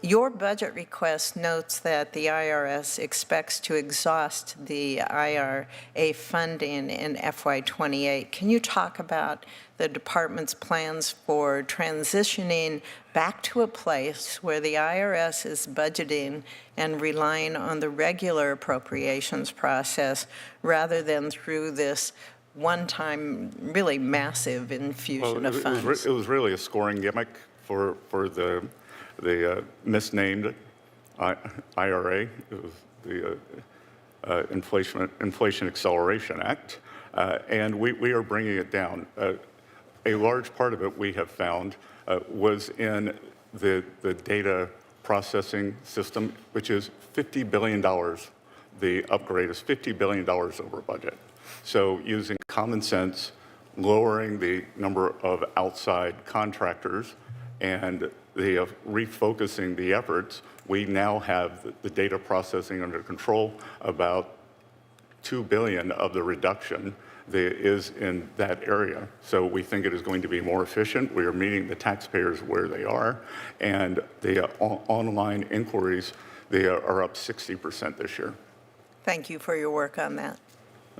Your budget request notes that the IRS expects to exhaust the IRA funding in FY28. Can you talk about the department's plans for transitioning back to a place where the IRS is budgeting and relying on the regular appropriations process rather than through this one-time, really massive infusion of funds? It was really a scoring gimmick for the misnamed IRA. It was the Inflation Acceleration Act, and we are bringing it down. A large part of it we have found was in the data processing system, which is $50 billion. The upgrade is $50 billion over budget. So using common sense, lowering the number of outside contractors, and refocusing the efforts, we now have the data processing under control. About $2 billion of the reduction is in that area. So we think it is going to be more efficient. We are meeting the taxpayers where they are, and the online inquiries, they are up 60% this year. Thank you for your work on that.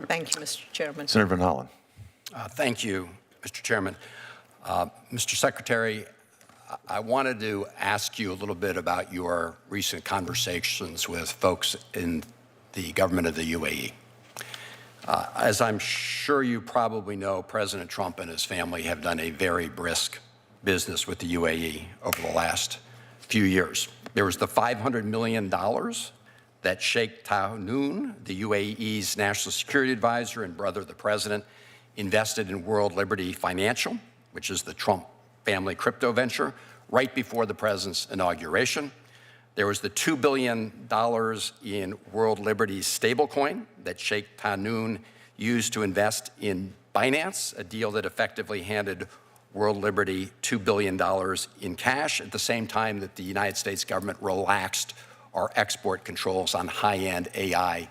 Thank you, Mr. Chairman. Senator Van Hollen. Thank you, Mr. Chairman. Mr. Secretary, I wanted to ask you a little bit about your recent conversations with folks in the government of the UAE. As I'm sure you probably know, President Trump and his family have done a very brisk business with the UAE over the last few years. There was the $500 million that Sheikh Tahnoon, the UAE's national security advisor and brother of the president, invested in World Liberty Financial, which is the Trump family crypto venture, right before the president's inauguration. There was the $2 billion in World Liberty's stablecoin that Sheikh Tahnoon used to invest in Binance, a deal that effectively handed World Liberty $2 billion in cash at the same time that the United States government relaxed our export controls on high-end AI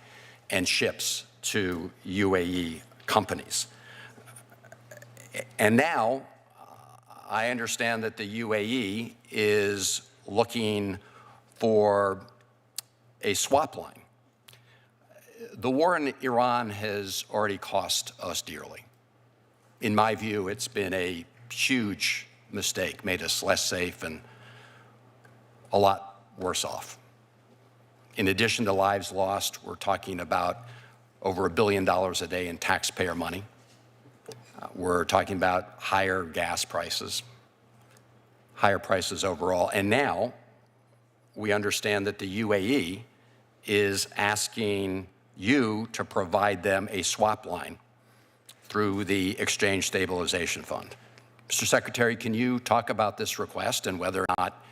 and chips to UAE companies. And now, I understand that the UAE is looking for a swap line. The war in Iran has already cost us dearly. In my view, it's been a huge mistake, made us less safe and a lot worse off. In addition to lives lost, we're talking about over $1 billion a day in taxpayer money. We're talking about higher gas prices, higher prices overall. And now we understand that the UAE is asking you to provide them a swap line through the Exchange Stabilization Fund. Mr. Secretary, can you talk about this request and whether or not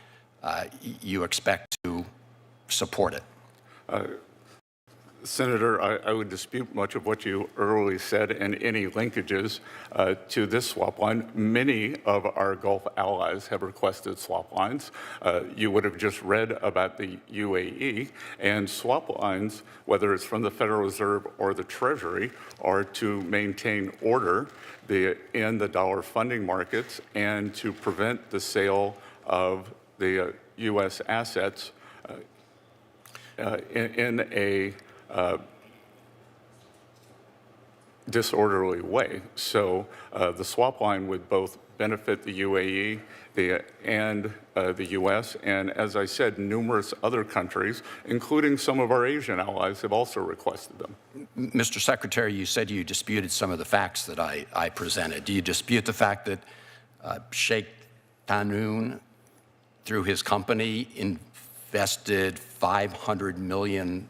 you expect to support it? Senator, I would dispute much of what you earlier said and any linkages to this swap line. Many of our Gulf allies have requested swap lines. You would have just read about the UAE, and swap lines, whether it's from the Federal Reserve or the Treasury, are to maintain order in the dollar funding markets and to prevent the sale of the U.S. assets in a disorderly way. So the swap line would both benefit the UAE and the U.S. And as I said, numerous other countries, including some of our Asian allies, have also requested them. Mr. Secretary, you said you disputed some of the facts that I presented. Do you dispute the fact that Sheikh Tahnoon, through his company, invested $500 million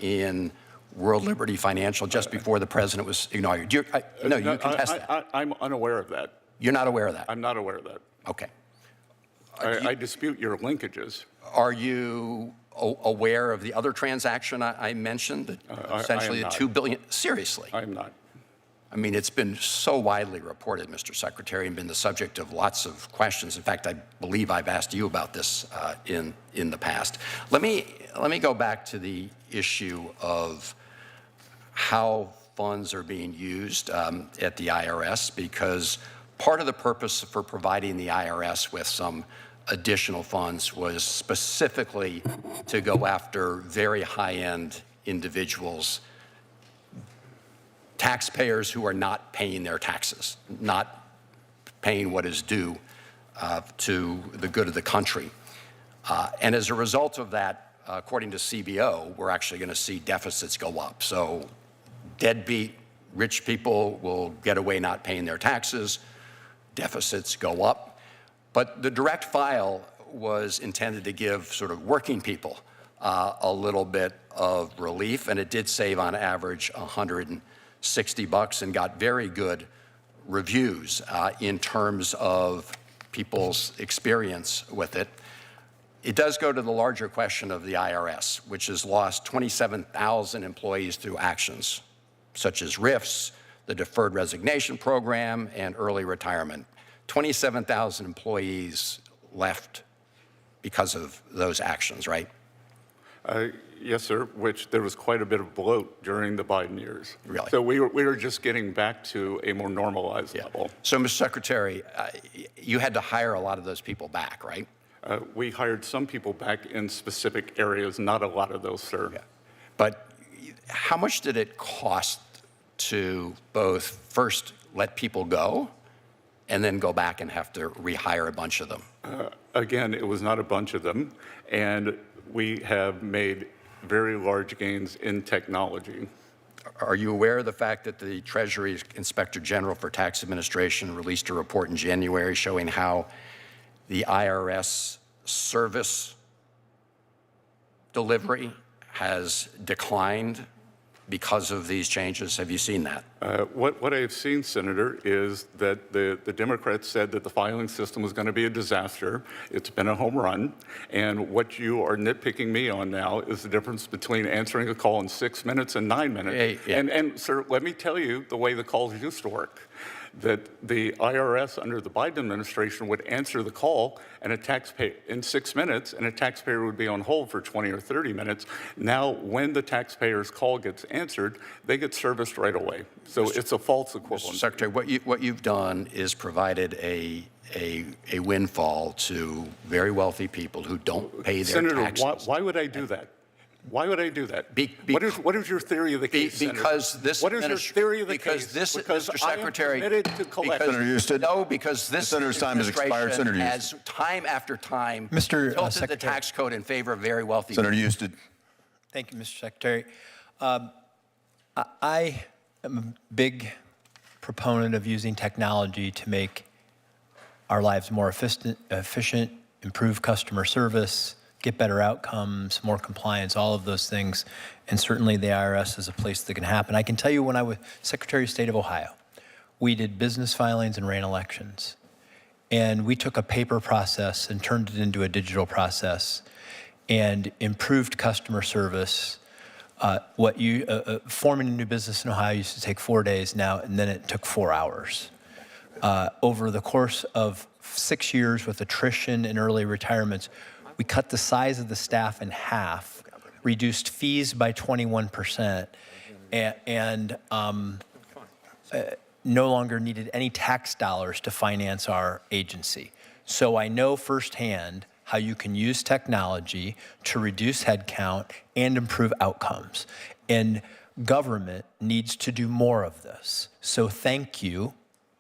in World Liberty Financial just before the president was inaugurated? No, you contest that. I'm unaware of that. You're not aware of that? I'm not aware of that. Okay. I dispute your linkages. Are you aware of the other transaction I mentioned? Essentially, am the not. $2 billion. Seriously. I am not. I mean, it's been so widely reported, Mr. Secretary, and been the subject of lots of questions. In fact, I believe I've asked you about this in the past. Let me go back to the issue of how funds are being used at the IRS, because part of the purpose for providing the IRS with some additional funds was specifically to go after very high-end individuals, taxpayers who are not paying their taxes, not paying what is due to the good of the country. And as a result of that, according to CBO, we're actually going to see deficits go up. So deadbeat rich people will get away not paying their taxes, deficits go up. But the direct file was intended to give sort of working people a little bit of relief, and it did save on average $160 and got very good reviews in terms of people's experience with it. It does go to the larger question of the IRS, which has lost 27,000 employees through actions such as RIFs, the Deferred Resignation Program, and early retirement. 27,000 employees left because of those actions, right? Yes, sir, which there was quite a bit of bloat during the Biden years. Really? So we were just getting back to a more normalized level. So, Mr. Secretary, you had to hire a lot of those people back, right? We hired some people back in specific areas, not a lot of those, sir. Yeah. But how much did it cost to both first let people go and then go back and have to rehire a bunch of them? Again, it was not a bunch of them, and we have made very large gains in technology. Are you aware of the fact that the Treasury Inspector General for Tax Administration released a report in January showing how the IRS service delivery has declined because of these changes? Have you seen that? What I have seen, Senator, is that the Democrats said that the filing system was going to be a disaster. It's been a home run. And what you are nitpicking me on now is the difference between answering a call in 6 minutes and 9 minutes. Yeah. And, sir, let me tell you the way the calls used to work. That the IRS under the Biden administration would answer the call and a taxpayer in 6 minutes, and a taxpayer would be on hold for 20 or 30 minutes. Now, when the taxpayer's call gets answered, they get serviced right away. So it's a false equivalent. Mr. Secretary, what you've done is provided a windfall to very wealthy people who don't pay their Senator, taxes. why would I do that? Why would I do that? What is your theory of the case, Because Senator? this What is your theory of the because case? this, Because Mr. I am Secretary, committed to collect. Senator Houston. No, because this Senator's time has expired. administration Senator has time after time Mr. tilted the Secretary. tax code in favor of very wealthy Senator people. Houston. Thank you, Mr. Secretary. I am a big proponent of using technology to make our lives more efficient, improve customer service, get better outcomes, more compliance, all of those things. And certainly the IRS is a place that can happen. I can tell you when I was Secretary of State of Ohio, we did business filings and ran elections. And we took a paper process and turned it into a digital process and improved customer service. Forming a new business in Ohio used to take 4 days now, and then it took 4 hours. Over the course of 6 years with attrition and early retirements, we cut the size of the staff in half, reduced fees by 21%, and no longer needed any tax dollars to finance our agency. So I know firsthand how you can use technology to reduce headcount and improve outcomes. And government needs to do more of this. So thank you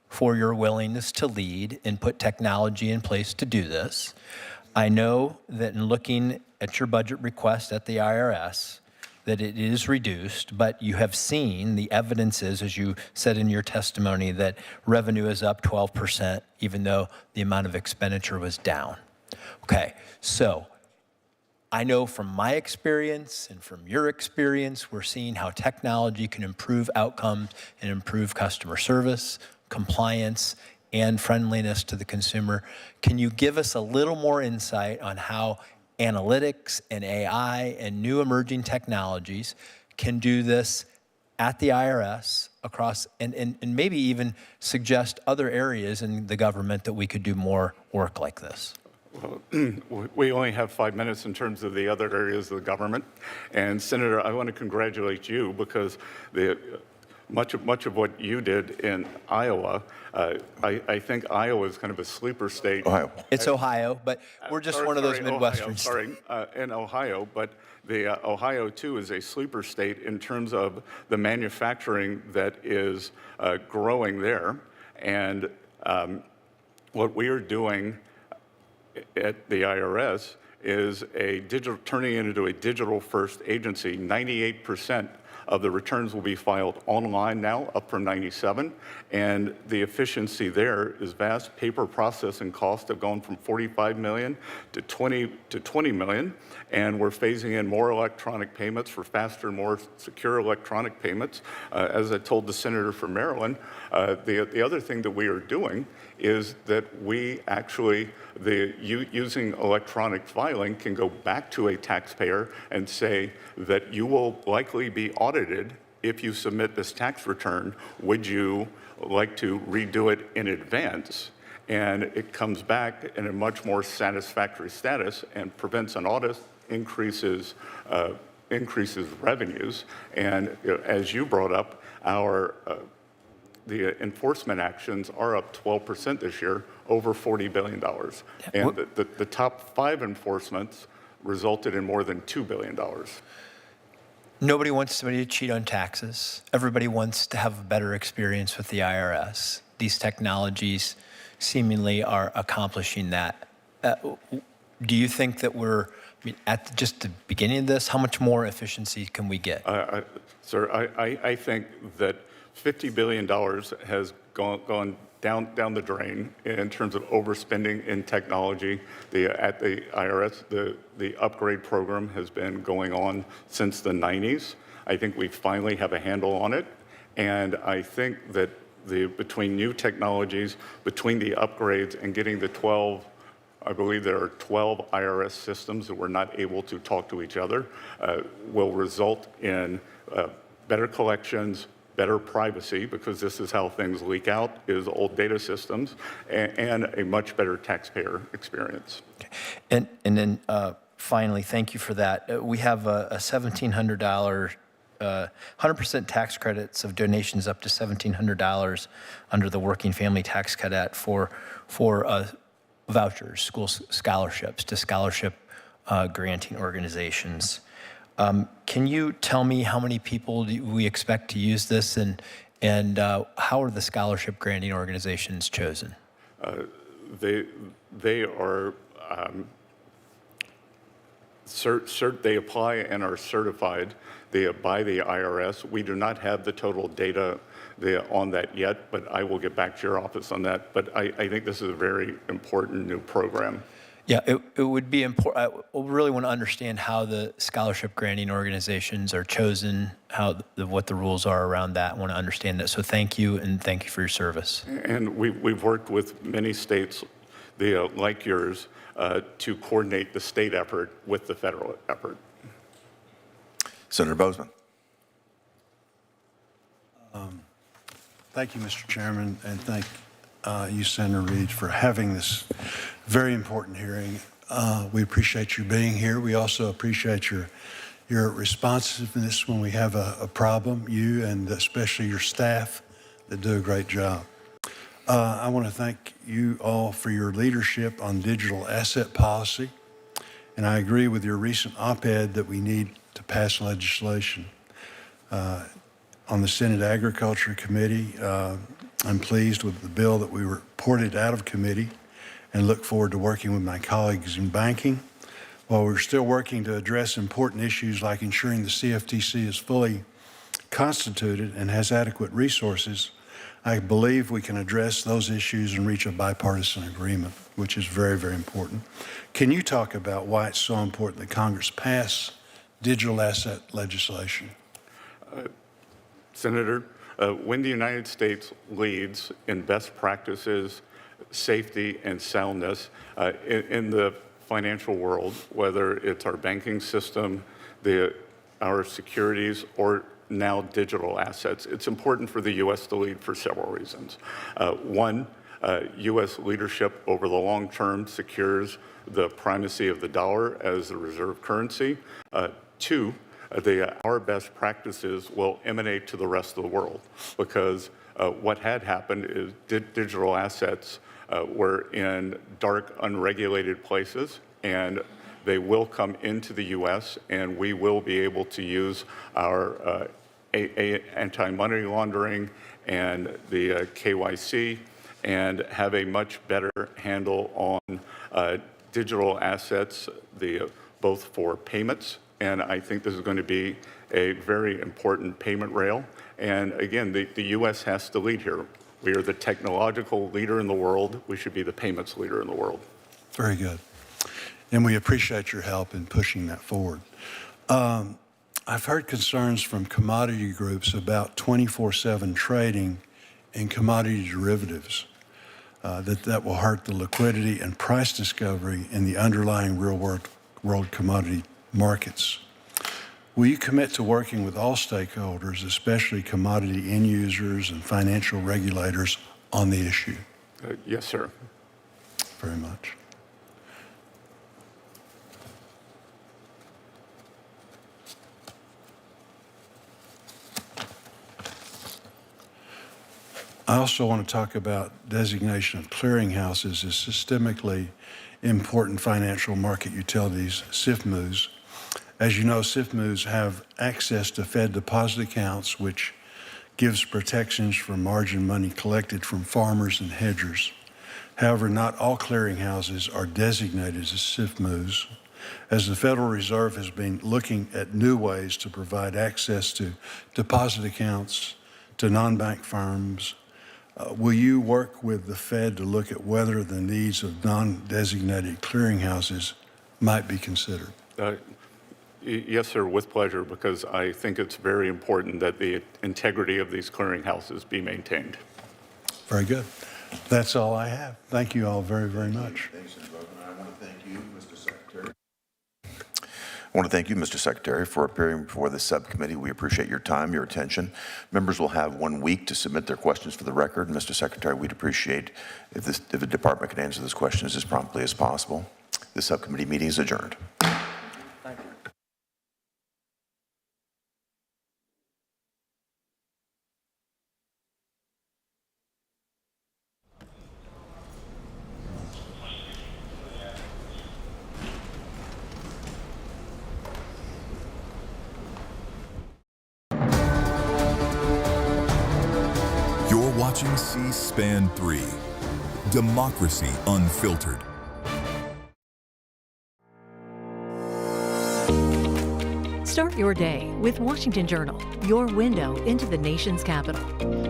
for your willingness to lead and put technology in place to do this. I know that in looking at your budget request at the IRS, that it is reduced, but you have seen the evidence is, as you said in your testimony, that revenue is up 12%, even though the amount of expenditure was down. Okay, so I know from my experience and from your experience, we're seeing how technology can improve outcomes and improve customer service, compliance, and friendliness to the consumer. Can you give us a little more insight on how analytics and AI and new emerging technologies can do this at the IRS across, and maybe even suggest other areas in the government that we could do more work like this? We only have 5 minutes in terms of the other areas of the government. And Senator, I want to congratulate you because much of what you did in Iowa, I think Iowa is kind of a sleeper state. Ohio. It's Ohio, but we're just one of those Midwestern Ohio, in Ohio, but the Ohio too is a sleeper state in terms of the manufacturing that is growing there. And what we are doing at the IRS is turning it into a digital-first agency. 98% of the returns will be filed online now, up from 97, and the efficiency there is vast. Paper processing costs have gone from 45 million to 20 million, and we're phasing in more electronic payments for faster, more secure electronic payments. As I told the senator from Maryland, the other thing that we are doing is that we actually, using electronic filing, can go back to a taxpayer and say that you will likely be audited if you submit this tax return. Would you like to redo it in advance? And it comes back in a much more satisfactory status and prevents an audit, increases revenues. And as you brought up, the enforcement actions are up 12% this year, over $40 billion. And the top 5 enforcements resulted in more than $2 billion. Nobody wants somebody to cheat on taxes. Everybody wants to have a better experience with the IRS. These technologies seemingly are accomplishing that. Do you think that at just the beginning of this, how much more efficiency can we get? Sir, I think that $50 billion has gone down the drain in terms of overspending in technology. At the IRS, the upgrade program has been going on since the 90s. I think we finally have a handle on it. And I think that between new technologies, between the upgrades and getting the 12, I believe there are 12 IRS systems that were not able to talk to each other, will result in better collections, better privacy, because this is how things leak out, is old data systems, and a much better taxpayer experience. Okay. And then finally, thank you for that. We have a $1,700, 100% tax credits of donations up to $1,700 under the Working Family Tax Cut for vouchers, school scholarships to scholarship granting organizations. Can you tell me how many people do we expect to use this, and how are the scholarship granting organizations chosen? They are they apply and are certified by the IRS. We do not have the total data on that yet, but I will get back to your office on that. But I think this is a very important new program. Yeah, it would be important. I really want to understand how the scholarship granting organizations are chosen, what the rules are around that. I want to understand that. So thank you, and thank you for your service. And we've worked with many states, like yours, to coordinate the state effort with the federal effort. Senator Bozeman. Thank you, Mr. Chairman, and thank you, Senator Reed, for having this very important hearing. We appreciate you being here. We also appreciate your responsiveness when we have a problem, you and especially your staff that do a great job. I want to thank you all for your leadership on digital asset policy, and I agree with your recent op-ed that we need to pass legislation. On the Senate Agriculture Committee, I'm pleased with the bill that we reported out of committee and look forward to working with my colleagues in banking. While we're still working to address important issues like ensuring the CFTC is fully constituted and has adequate resources, I believe we can address those issues and reach a bipartisan agreement, which is very, very important. Can you talk about why it's so important that Congress pass digital asset legislation? Senator, when the United States leads in best practices, safety, and soundness, in the financial world, whether it's our banking system, our securities, or now digital assets. It's important for the U.S. to lead for several reasons. One, U.S. leadership over the long term secures the primacy of the dollar as the reserve currency. Two, our best practices will emanate to the rest of the world, because what had happened is digital assets were in dark, unregulated places, and they will come into the U.S., and we will be able to use our anti-money laundering and the KYC and have a much better handle on digital assets, both for payments, and I think this is going to be a very important payment rail. And again, the U.S. has to lead here. We are the technological leader in the world. We should be the payments leader in the world. Very good. And we appreciate your help in pushing that forward. I've heard concerns from commodity groups about 24/7 trading in commodity derivatives, that will hurt the liquidity and price discovery in the underlying real-world commodity markets. Will you commit to working with all stakeholders, especially commodity end users and financial regulators, on the issue? Yes, sir. Very much. I also want to talk about designation of clearinghouses as systemically important financial market utilities, SIFMUs. As you know, SIFMUs have access to Fed deposit accounts, which gives protections for margin money collected from farmers and hedgers. However, not all clearinghouses are designated as SIFMUs, as the Federal Reserve has been looking at new ways to provide access to deposit accounts to non-bank firms. Will you work with the Fed to look at whether the needs of non-designated clearinghouses might be considered? Yes, sir, with pleasure, because I think it's very important that the integrity of these clearinghouses be maintained. Very good. That's all I have. Thank you all very, very much. Thanks, Senator Bowman. I want to thank you, Mr. Secretary. I want to thank you, Mr. Secretary, for appearing before this subcommittee. We appreciate your time, your attention. Members will have 1 week to submit their questions for the record. Mr. Secretary, we'd appreciate if the department could answer those questions as promptly as possible. This subcommittee meeting is adjourned. Thank you. You're watching C-SPAN 3, Democracy Unfiltered. Start your day with Washington Journal, your window into the nation's capital.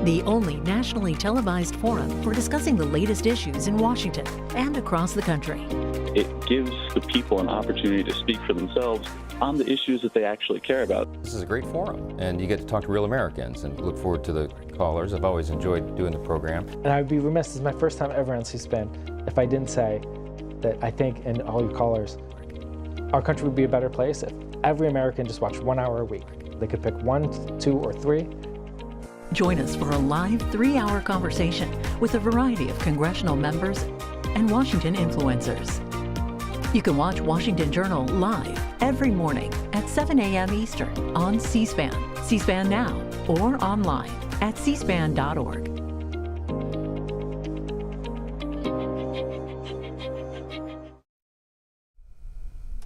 The only nationally televised forum for discussing the latest issues in Washington and across the country. It gives the people an opportunity to speak for themselves on the issues that they actually care about. This is a great forum, and you get to talk to real Americans, and look forward to the callers. I've always enjoyed doing the program. And I'd be remiss, this is my first time ever on C-SPAN, if I didn't say that I think, and all your callers, our country would be a better place if every American just watched 1 hour a week. They could pick 1, 2, or 3. Join us for a live 3-hour conversation with a variety of congressional members and Washington influencers. You can watch Washington Journal live every morning at 7 a.m. Eastern on C-SPAN, C-SPAN Now, or online at cspan.org.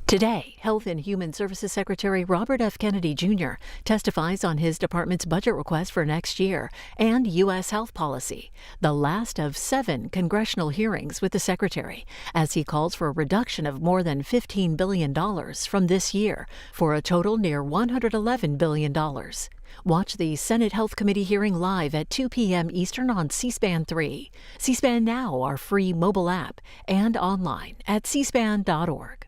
Today, Health and Human Services Secretary Robert F. Kennedy Jr. testifies on his department's budget request for next year and U.S. health policy, the last of 7 congressional hearings with the secretary, as he calls for a reduction of more than $15 billion from this year for a total near $111 billion. Watch the Senate Health Committee hearing live at 2 p.m. Eastern on C-SPAN 3, C-SPAN Now, our free mobile app, and online at cspan.org.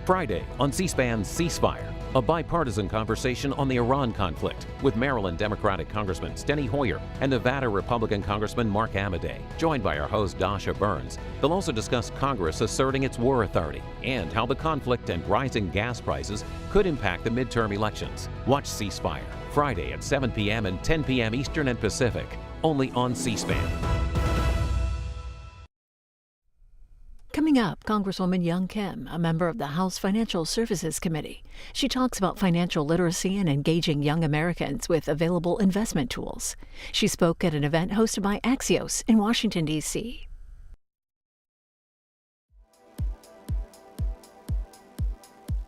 Friday on C-SPAN Ceasefire, a bipartisan conversation on the Iran conflict with Maryland Democratic Congressman Steny Hoyer and Nevada Republican Congressman Mark Amodei, joined by our host Dasha Burns. They'll also discuss Congress asserting its war authority and how the conflict and rising gas prices could impact the midterm elections. Watch C Spire, Friday at 7 p.m. and 10 p.m. Eastern and Pacific, only on C-SPAN. Coming up, Congresswoman Young Kim, a member of the House Financial Services Committee. She talks about financial literacy and engaging young Americans with available investment tools. She spoke at an event hosted by Axios in Washington, D.C.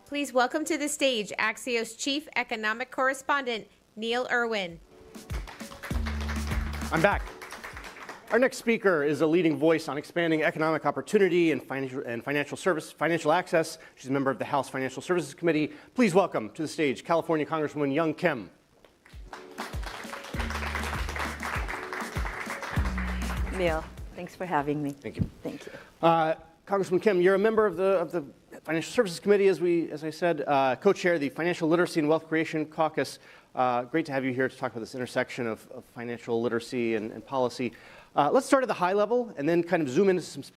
Please welcome to the stage Axios Chief Economic Correspondent Neil Irwin. I'm back. Our next speaker is a leading voice on expanding economic opportunity and financial access. She's a member of the House Financial Services Committee. Please welcome to the stage California Congresswoman Young Kim. Neil, thanks for having me. Thank you. Thank you. Congresswoman Kim, you're a member of the Financial Services Committee, as I said, co-chair the Financial Literacy and Wealth Creation Caucus. Great to have you here to talk about this intersection of financial literacy and policy. Let's start at the high level and then kind of zoom into some